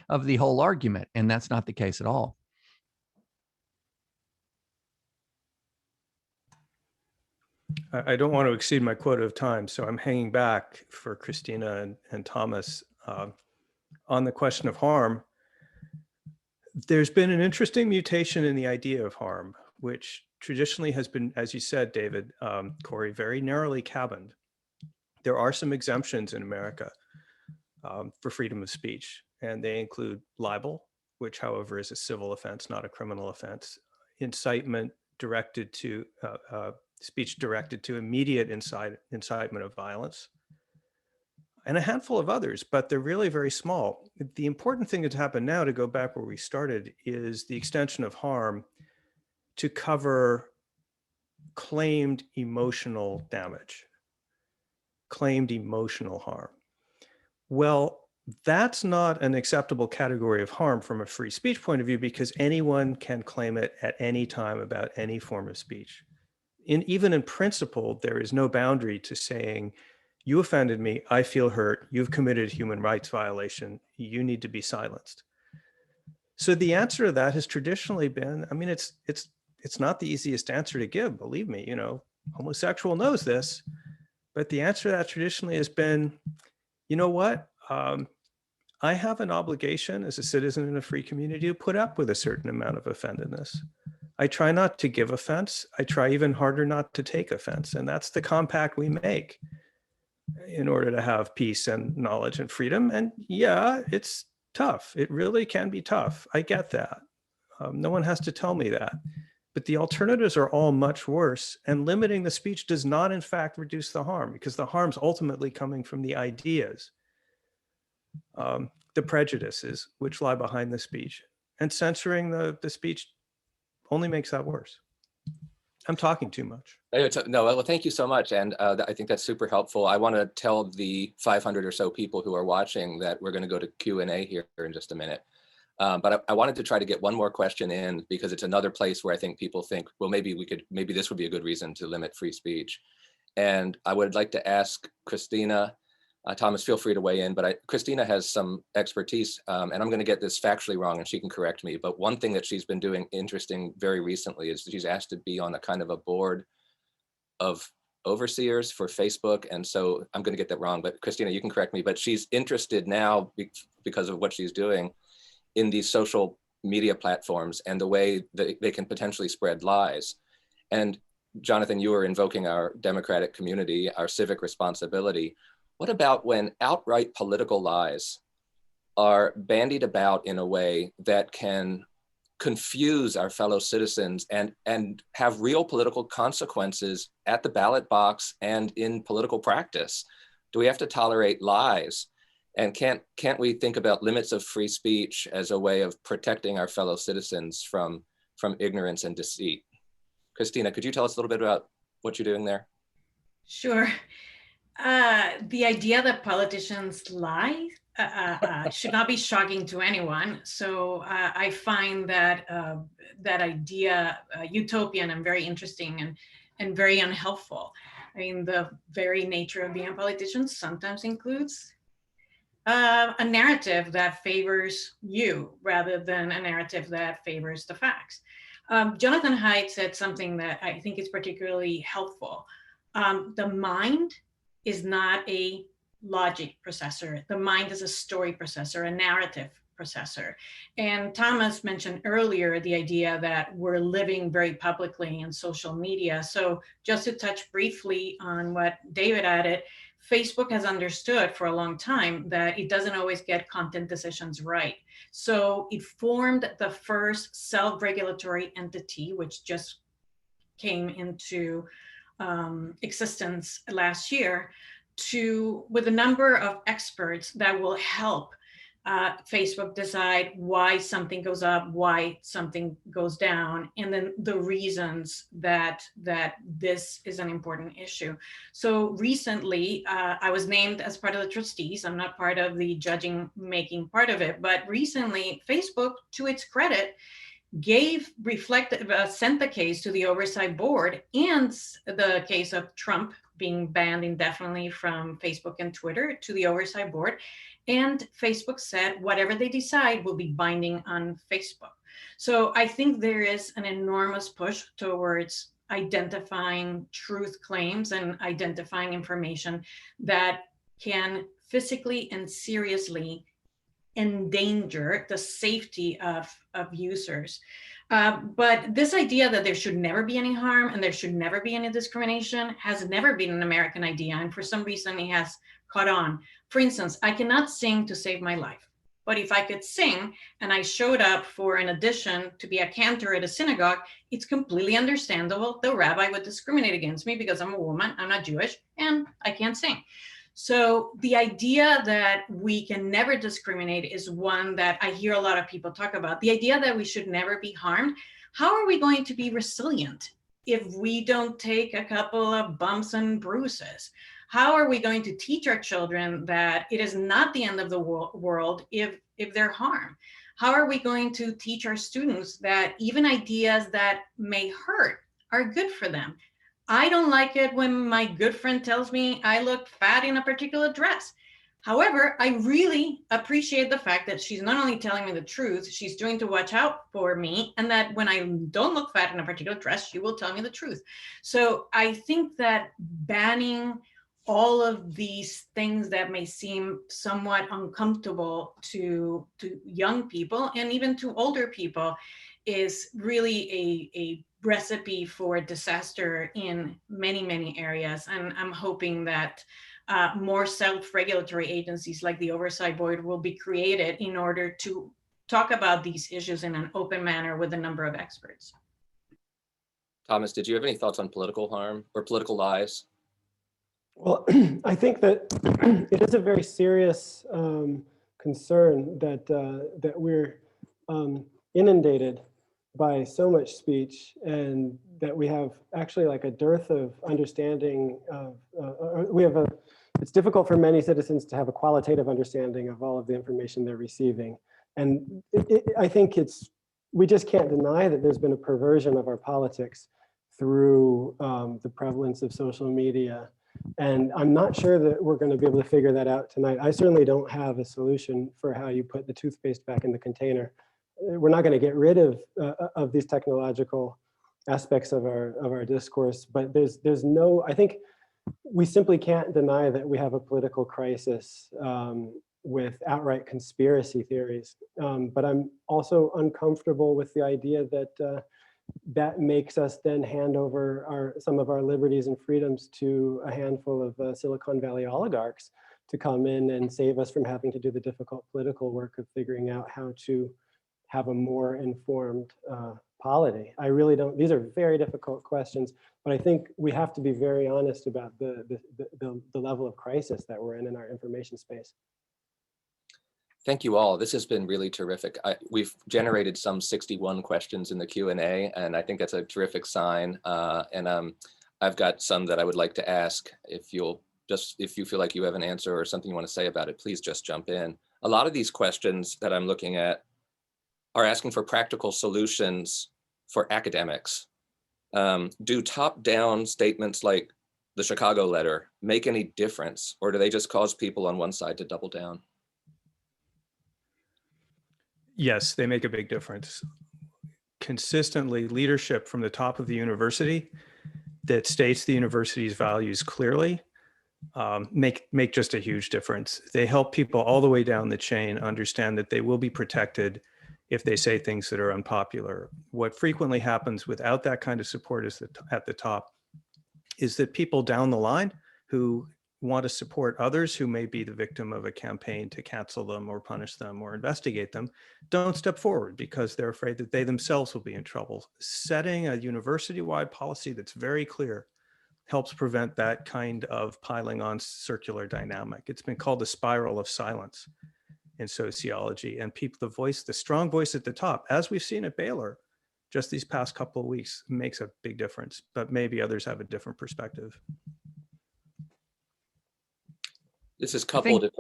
of the whole argument. And that's not the case at all. I don't want to exceed my quota of time, so I'm hanging back for Christina and Thomas on the question of harm. There's been an interesting mutation in the idea of harm, which traditionally has been, as you said, David, Corey, very narrowly cabined. There are some exemptions in America for freedom of speech, and they include libel, which, however, is a civil offense, not a criminal offense, incitement directed to speech directed to immediate incitement of violence, and a handful of others, but they're really very small. The important thing that's happened now, to go back where we started, is the extension of harm to cover claimed emotional damage, claimed emotional harm. Well, that's not an acceptable category of harm from a free speech point of view, because anyone can claim it at any time about any form of speech. Even in principle, there is no boundary to saying, you offended me, I feel hurt, you've committed a human rights violation, you need to be silenced. So the answer to that has traditionally been, I mean, it's not the easiest answer to give, believe me, homosexual knows this, but the answer to that traditionally has been, you know what? I have an obligation as a citizen in a free community to put up with a certain amount of offendedness. I try not to give offense. I try even harder not to take offense. And that's the compact we make in order to have peace and knowledge and freedom. And yeah, it's tough. It really can be tough. I get that. No one has to tell me that. But the alternatives are all much worse. And limiting the speech does not, in fact, reduce the harm, because the harm's ultimately coming from the ideas, the prejudices which lie behind the speech. And censoring the speech only makes that worse. I'm talking too much. No, well, thank you so much. And I think that's super helpful. I want to tell the 500 or so people who are watching that we're going to go to Q&A here in just a minute. But I wanted to try to get one more question in because it's another place where I think people think, well, maybe this would be a good reason to limit free speech. And I would like to ask Christina, Thomas, feel free to weigh in, but Christina has some expertise, and I'm going to get this factually wrong and she can correct me. But one thing that she's been doing interesting very recently is she's asked to be on a kind of a board of overseers for Facebook. And so I'm going to get that wrong, but Christina, you can correct me, but she's interested now because of what she's doing in these social media platforms and the way that they can potentially spread lies. And Jonathan, you were invoking our democratic community, our civic responsibility. What about when outright political lies are bandied about in a way that can confuse our fellow citizens and have real political consequences at the ballot box and in political practice? Do we have to tolerate lies? And can't we think about limits of free speech as a way of protecting our fellow citizens from ignorance and deceit? Christina, could you tell us a little bit about what you're doing there? Sure. The idea that politicians lie should not be shocking to anyone. So I find that that idea utopian and very interesting and very unhelpful. I mean, the very nature of being a politician sometimes includes a narrative that favors you rather than a narrative that favors the facts. Jonathan Haidt said something that I think is particularly helpful. The mind is not a logic processor. The mind is a story processor, a narrative processor. And Thomas mentioned earlier the idea that we're living very publicly in social media. So just to touch briefly on what David added, Facebook has understood for a long time that it doesn't always get content decisions right. So it formed the first self-regulatory entity, which just came into existence last year, with a number of experts that will help Facebook decide why something goes up, why something goes down, and then the reasons that this is an important issue. So recently, I was named as part of the trustees. I'm not part of the judging making part of it, but recently Facebook, to its credit, sent the case to the oversight board and the case of Trump being banned indefinitely from Facebook and Twitter to the oversight board. And Facebook said, whatever they decide will be binding on Facebook. So I think there is an enormous push towards identifying truth claims and identifying information that can physically and seriously endanger the safety of users. But this idea that there should never be any harm and there should never be any discrimination has never been an American idea. And for some reason it has caught on. For instance, I cannot sing to save my life. But if I could sing and I showed up for an audition to be a cantor at a synagogue, it's completely understandable the rabbi would discriminate against me because I'm a woman, I'm not Jewish, and I can't sing. So the idea that we can never discriminate is one that I hear a lot of people talk about. The idea that we should never be harmed. How are we going to be resilient if we don't take a couple of bumps and bruises? How are we going to teach our children that it is not the end of the world if they're harmed? How are we going to teach our students that even ideas that may hurt are good for them? I don't like it when my good friend tells me I look fat in a particular dress. However, I really appreciate the fact that she's not only telling me the truth, she's doing to watch out for me, and that when I don't look fat in a particular dress, she will tell me the truth. So I think that banning all of these things that may seem somewhat uncomfortable to young people and even to older people is really a recipe for disaster in many, many areas. And I'm hoping that more self-regulatory agencies like the Oversight Board will be created in order to talk about these issues in an open manner with a number of experts. Thomas, did you have any thoughts on political harm or political lies? Well, I think that it is a very serious concern that we're inundated by so much speech, and that we have actually like a dearth of understanding of, it's difficult for many citizens to have a qualitative understanding of all of the information they're receiving. And I think we just can't deny that there's been a perversion of our politics through the prevalence of social media. And I'm not sure that we're going to be able to figure that out tonight. I certainly don't have a solution for how you put the toothpaste back in the container. We're not going to get rid of these technological aspects of our discourse, but there's no, I think we simply can't deny that we have a political crisis with outright conspiracy theories. But I'm also uncomfortable with the idea that that makes us then hand over some of our liberties and freedoms to a handful of Silicon Valley oligarchs to come in and save us from having to do the difficult political work of figuring out how to have a more informed polity. I really don't, these are very difficult questions, but I think we have to be very honest about the level of crisis that we're in our information space. Thank you all. This has been really terrific. We've generated some 61 questions in the Q&A, and I think that's a terrific sign. I've got some that I would like to ask. If you feel like you have an answer or something you want to say about it, please just jump in. A lot of these questions that I'm looking at are asking for practical solutions for academics. Do top-down statements like the Chicago letter make any difference, or do they just cause people on one side to double down? Yes, they make a big difference. Consistently, leadership from the top of the university that states the university's values clearly make just a huge difference. They help people all the way down the chain understand that they will be protected if they say things that are unpopular. What frequently happens without that kind of support at the top is that people down the line who want to support others who may be the victim of a campaign to cancel them or punish them or investigate them don't step forward because they're afraid that they themselves will be in trouble. Setting a university-wide policy that's very clear helps prevent that kind of piling on circular dynamic. It's been called the spiral of silence in sociology, and the strong voice at the top, as we've seen at Baylor just these past couple of weeks, makes a big difference, but maybe others have a different perspective. This is coupled, if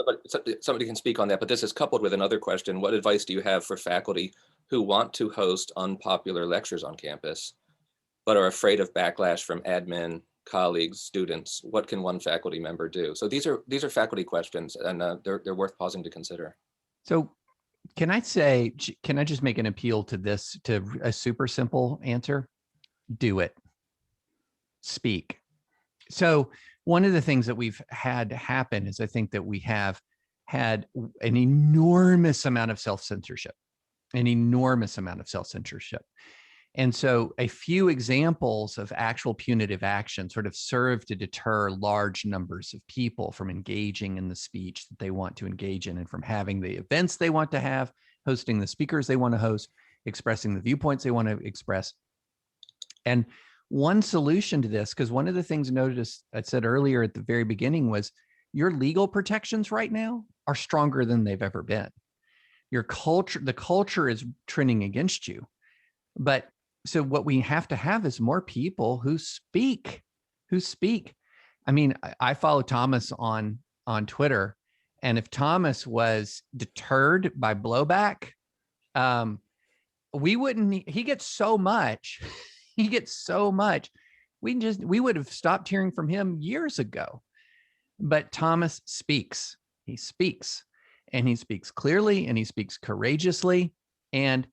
somebody can speak on that, but this is coupled with another question. What advice do you have for faculty who want to host unpopular lectures on campus, but are afraid of backlash from admin, colleagues, students? What can one faculty member do? So these are faculty questions, and they're worth pausing to consider. So can I just make an appeal to a super simple answer? Do it. Speak. So one of the things that we've had happen is I think that we have had an enormous amount of self-censorship, And so a few examples of actual punitive action sort of serve to deter large numbers of people from engaging in the speech that they want to engage in and from having the events they want to have, hosting the speakers they want to host, expressing the viewpoints they want to express. And one solution to this, because one of the things I said earlier at the very beginning was your legal protections right now are stronger than they've ever been. The culture is trending against you. But so what we have to have is more people who speak. I mean, I follow Thomas on Twitter, and if Thomas was deterred by blowback, he gets so much. We would have stopped hearing from him years ago. But Thomas speaks. He speaks, and he speaks clearly, and he speaks courageously, and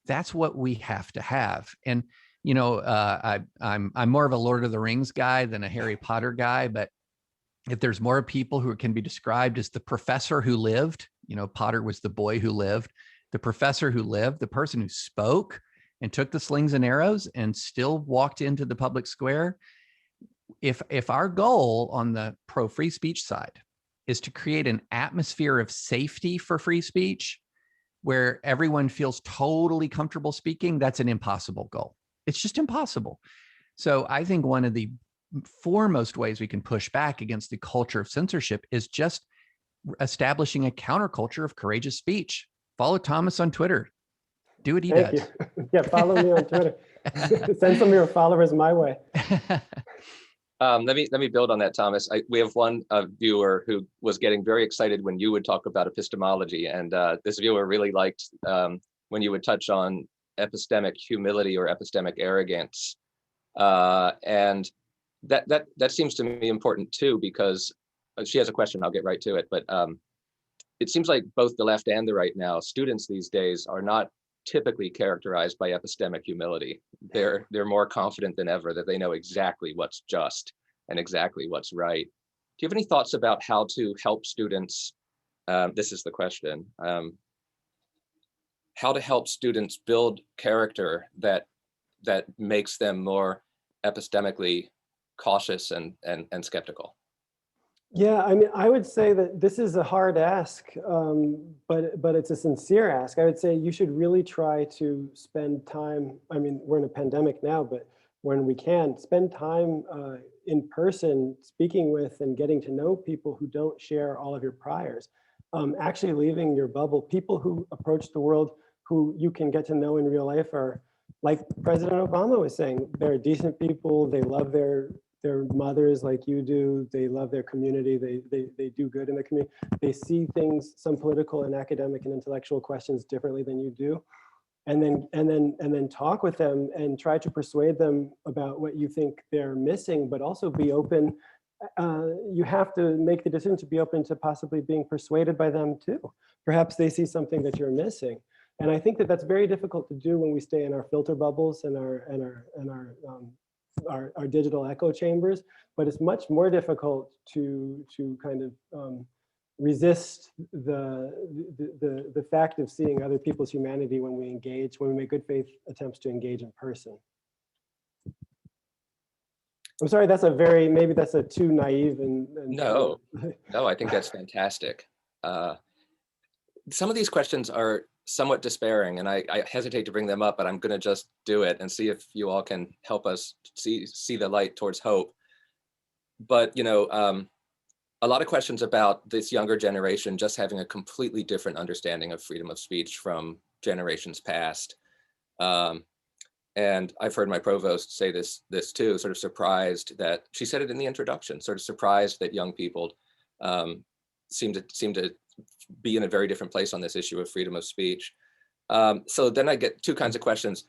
that's what we have to have. And I'm more of a Lord of the Rings guy than a Harry Potter guy, but if there's more people who can be described as the professor who lived, Potter was the boy who lived, the professor who lived, the person who spoke and took the slings and arrows and still walked into the public square. If our goal on the pro free speech side is to create an atmosphere of safety for free speech where everyone feels totally comfortable speaking, that's an impossible goal. It's just impossible. So I think one of the foremost ways we can push back against the culture of censorship is just establishing a counterculture of courageous speech. Follow Thomas on Twitter. Do what he does. Thank you. Yeah, follow me on Twitter. Send some of your followers my way. Let me build on that, Thomas. We have one viewer who was getting very excited when you would talk about epistemology, and this viewer really liked when you would touch on epistemic humility or epistemic arrogance, and that seems to me important too, because she has a question. I'll get right to it, but it seems like both the left and the right now, students these days are not typically characterized by epistemic humility. They're more confident than ever that they know exactly what's just and exactly what's right. Do you have any thoughts about how to help students? This is the question. How to help students build character that makes them more epistemically cautious and skeptical? Yeah, I mean, I would say that this is a hard ask, but it's a sincere ask. I would say you should really try to spend time. I mean, we're in a pandemic now, but when we can, spend time in person speaking with and getting to know people who don't share all of your priors. Actually leaving your bubble. People who approach the world who you can get to know in real life are, like President Obama was saying, they're decent people. They love their mothers like you do. They love their community. They do good in the community. They see things, some political and academic and intellectual questions differently than you do. And then talk with them and try to persuade them about what you think they're missing, but also be open. You have to make the decision to be open to possibly being persuaded by them too. Perhaps they see something that you're missing. And I think that that's very difficult to do when we stay in our filter bubbles and our digital echo chambers, but it's much more difficult to kind of resist the fact of seeing other people's humanity when we make good faith attempts to engage in person. I'm sorry, maybe that's a too naive and No, I think that's fantastic. Some of these questions are somewhat despairing, and I hesitate to bring them up, but I'm going to just do it and see if you all can help us see the light towards hope. But a lot of questions about this younger generation just having a completely different understanding of freedom of speech from generations past. And I've heard my provost say this too, sort of surprised that, she said it in the introduction, sort of surprised that young people seem to be in a very different place on this issue of freedom of speech. So then I get two kinds of questions.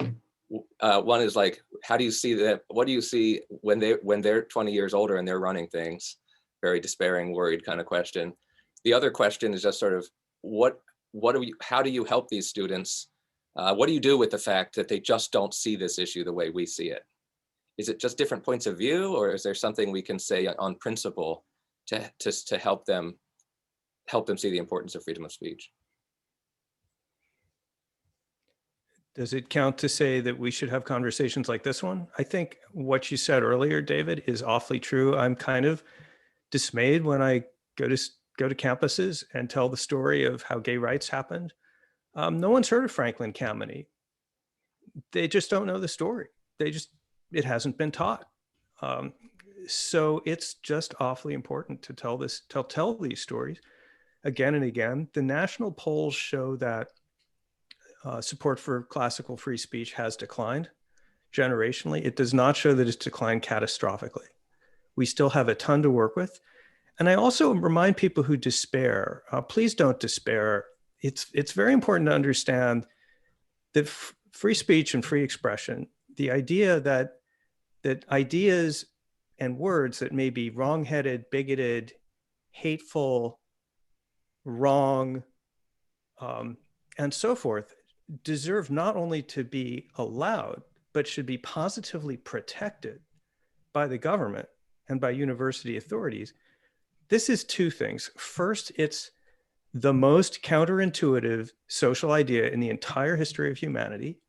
One is like, how do you see that? What do you see when they're 20 years older and they're running things? Very despairing, worried kind of question. The other question is just sort of, how do you help these students? What do you do with the fact that they just don't see this issue the way we see it? Is it just different points of view, or is there something we can say on principle to help them see the importance of freedom of speech? Does it count to say that we should have conversations like this one? I think what you said earlier, David, is awfully true. I'm kind of dismayed when I go to campuses and tell the story of how gay rights happened. No one's heard of Franklin Kameny. They just don't know the story. It hasn't been taught. So it's just awfully important to tell these stories again and again. The national polls show that support for classical free speech has declined generationally. It does not show that it's declined catastrophically. We still have a ton to work with. And I also remind people who despair, please don't despair. It's very important to understand that free speech and free expression, the idea that ideas and words that may be wrong-headed, bigoted, hateful, wrong, and so forth, deserve not only to be allowed, but should be positively protected by the government and by university authorities. This is two things. First, it's the most counterintuitive social idea in the entire history of humanity.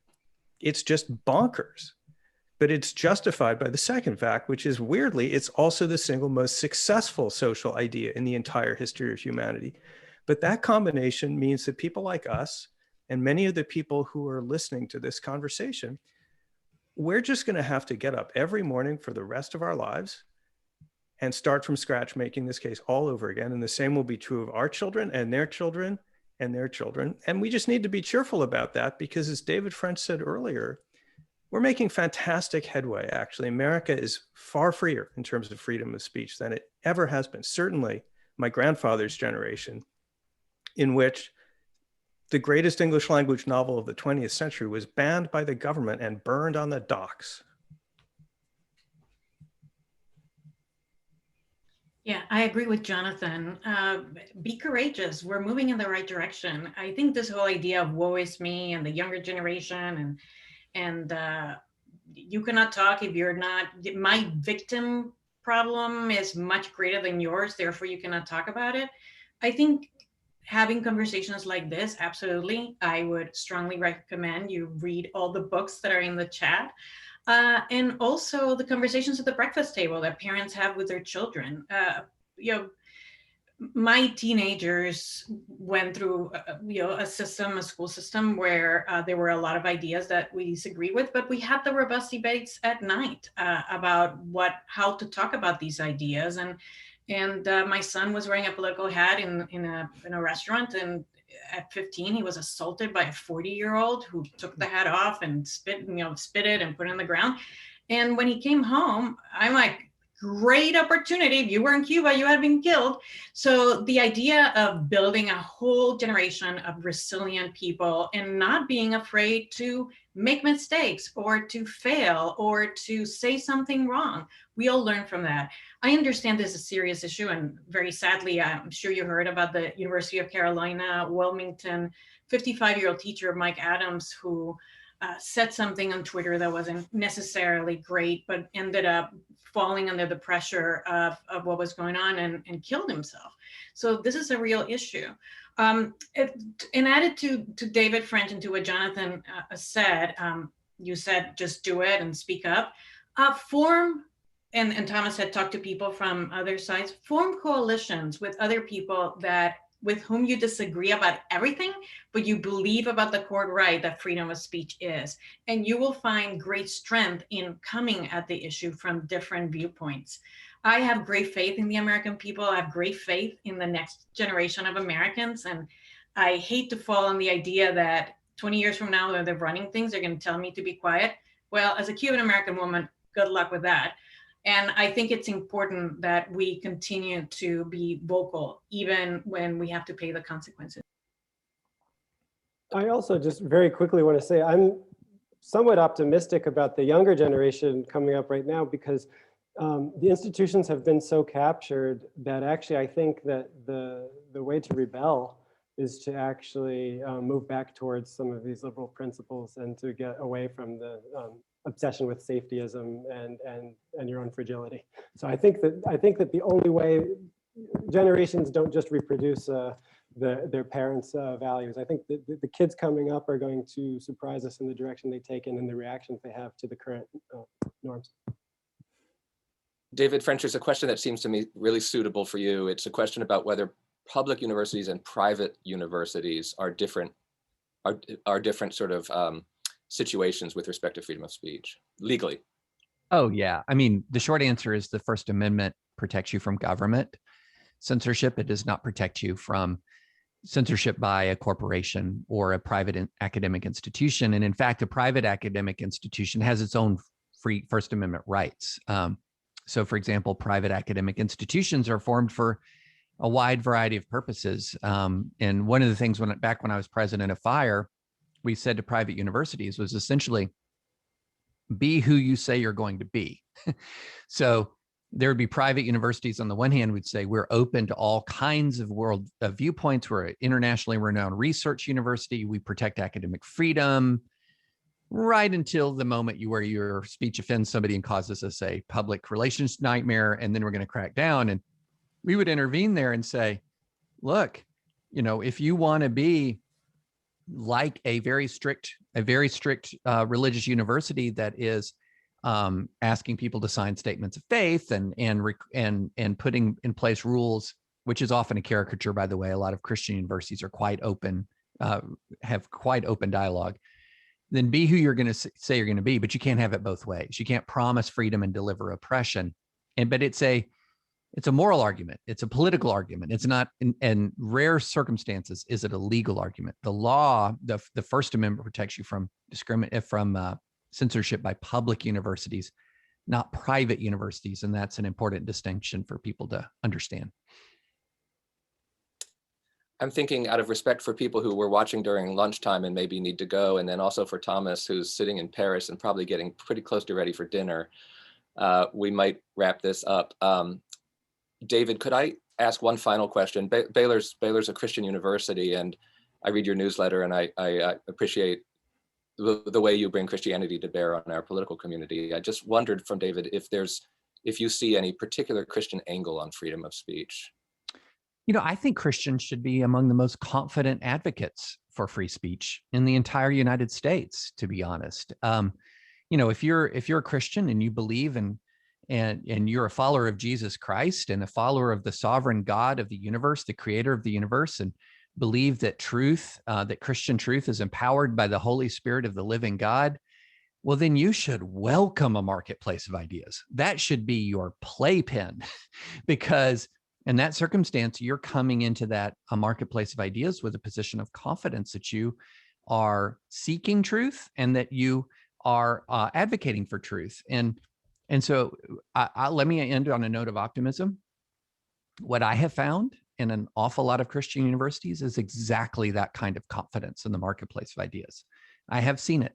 It's just bonkers, but it's justified by the second fact, which is, weirdly, it's also the single most successful social idea in the entire history of humanity. But that combination means that people like us and many of the people who are listening to this conversation, we're just going to have to get up every morning for the rest of our lives and start from scratch, making this case all over again. And the same will be true of our children and their children and their children. And we just need to be cheerful about that, because as David French said earlier, we're making fantastic headway, actually. America is far freer in terms of freedom of speech than it ever has been. Certainly my grandfather's generation, in which the greatest English language novel of the 20th century was banned by the government and burned on the docks. Yeah, I agree with Jonathan. Be courageous. We're moving in the right direction. I think this whole idea of woe is me and the younger generation and you cannot talk if you're not, my victim problem is much greater than yours, therefore you cannot talk about it. I think having conversations like this, absolutely. I would strongly recommend you read all the books that are in the chat. And also the conversations at the breakfast table that parents have with their children. You know, my teenagers went through, a school system where there were a lot of ideas that we disagree with, but we had the robust debates at night about how to talk about these ideas. And my son was wearing a political hat in a restaurant, and at 15, he was assaulted by a 40-year-old who took the hat off and spit it and put it on the ground. And when he came home, I'm like, great opportunity. If you were in Cuba, you had been killed. So the idea of building a whole generation of resilient people and not being afraid to make mistakes or to fail or to say something wrong. We all learn from that. I understand this is a serious issue, and very sadly, I'm sure you heard about the University of Carolina, Wilmington, 55-year-old teacher, Mike Adams, who said something on Twitter that wasn't necessarily great, but ended up falling under the pressure of what was going on and killed himself. So this is a real issue. And added to David French and to what Jonathan said, you said just do it and speak up. Form, and Thomas had talked to people from other sides, form coalitions with other people with whom you disagree about everything, but you believe about the core right that freedom of speech is. And you will find great strength in coming at the issue from different viewpoints. I have great faith in the American people. I have great faith in the next generation of Americans. And I hate to fall on the idea that 20 years from now, they're running things, they're going to tell me to be quiet. Well, as a Cuban American woman, good luck with that. And I think it's important that we continue to be vocal, even when we have to pay the consequences. I also just very quickly want to say I'm somewhat optimistic about the younger generation coming up right now, because the institutions have been so captured that actually I think that the way to rebel is to actually move back towards some of these liberal principles and to get away from the obsession with safetyism and your own fragility. So I think that the only way generations don't just reproduce their parents' values. I think that the kids coming up are going to surprise us in the direction they take and in the reactions they have to the current norms. David French, there's a question that seems to me really suitable for you. It's a question about whether public universities and private universities are different sort of situations with respect to freedom of speech legally. Oh, yeah. I mean, the short answer is the First Amendment protects you from government censorship. It does not protect you from censorship by a corporation or a private academic institution. And in fact, a private academic institution has its own free First Amendment rights. So for example, private academic institutions are formed for a wide variety of purposes. And one of the things back when I was president of FIRE, we said to private universities was essentially, be who you say you're going to be. So there would be private universities on the one hand, we'd say we're open to all kinds of world viewpoints. We're an internationally renowned research university. We protect academic freedom, right until the moment where your speech offends somebody and causes us a public relations nightmare, and then we're going to crack down. And we would intervene there and say, look, if you want to be like a very strict religious university that is asking people to sign statements of faith and putting in place rules, which is often a caricature, by the way. A lot of Christian universities are quite open, have quite open dialogue. Then be who you're going to say you're going to be, but you can't have it both ways. You can't promise freedom and deliver oppression. But it's a moral argument. It's a political argument. It's not, in rare circumstances, is it a legal argument. The law, the First Amendment protects you from censorship by public universities, not private universities. And that's an important distinction for people to understand. I'm thinking out of respect for people who were watching during lunchtime and maybe need to go, and then also for Thomas, who's sitting in Paris and probably getting pretty close to ready for dinner, we might wrap this up. David, could I ask one final question? Baylor's a Christian university, and I read your newsletter, and I appreciate the way you bring Christianity to bear on our political community. I just wondered from David if you see any particular Christian angle on freedom of speech. You know, I think Christians should be among the most confident advocates for free speech in the entire United States, to be honest. You know, if you're a Christian and you believe and you're a follower of Jesus Christ and a follower of the sovereign God of the universe, the creator of the universe, and believe that that Christian truth is empowered by the Holy Spirit of the living God, well, then you should welcome a marketplace of ideas. That should be your playpen, because in that circumstance, you're coming into a marketplace of ideas with a position of confidence that you are seeking truth and that you are advocating for truth. And so let me end on a note of optimism. What I have found in an awful lot of Christian universities is exactly that kind of confidence in the marketplace of ideas. I have seen it.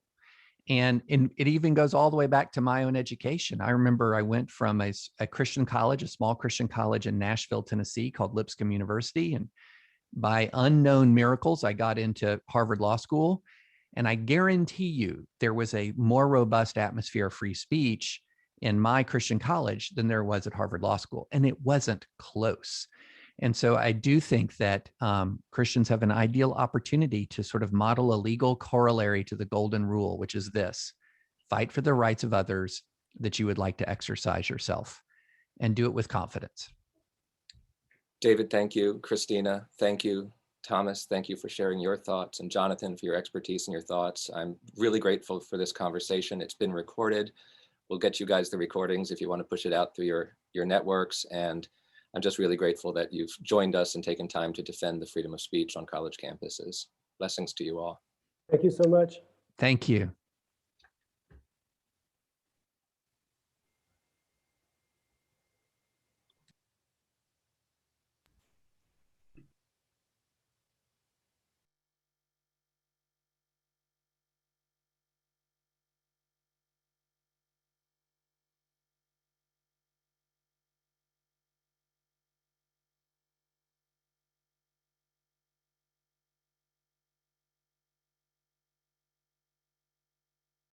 And it even goes all the way back to my own education. I remember I went from a Christian college, a small Christian college in Nashville, Tennessee, called Lipscomb University. And by unknown miracles, I got into Harvard Law School. And I guarantee you there was a more robust atmosphere of free speech in my Christian college than there was at Harvard Law School. And it wasn't close. And so I do think that Christians have an ideal opportunity to sort of model a legal corollary to the golden rule, which is this: fight for the rights of others that you would like to exercise yourself, and do it with confidence. David, thank you. Christina, thank you. Thomas, thank you for sharing your thoughts, and Jonathan for your expertise and your thoughts. I'm really grateful for this conversation. It's been recorded. We'll get you guys the recordings if you want to push it out through your networks. And I'm just really grateful that you've joined us and taken time to defend the freedom of speech on college campuses. Blessings to you all. Thank you so much. Thank you.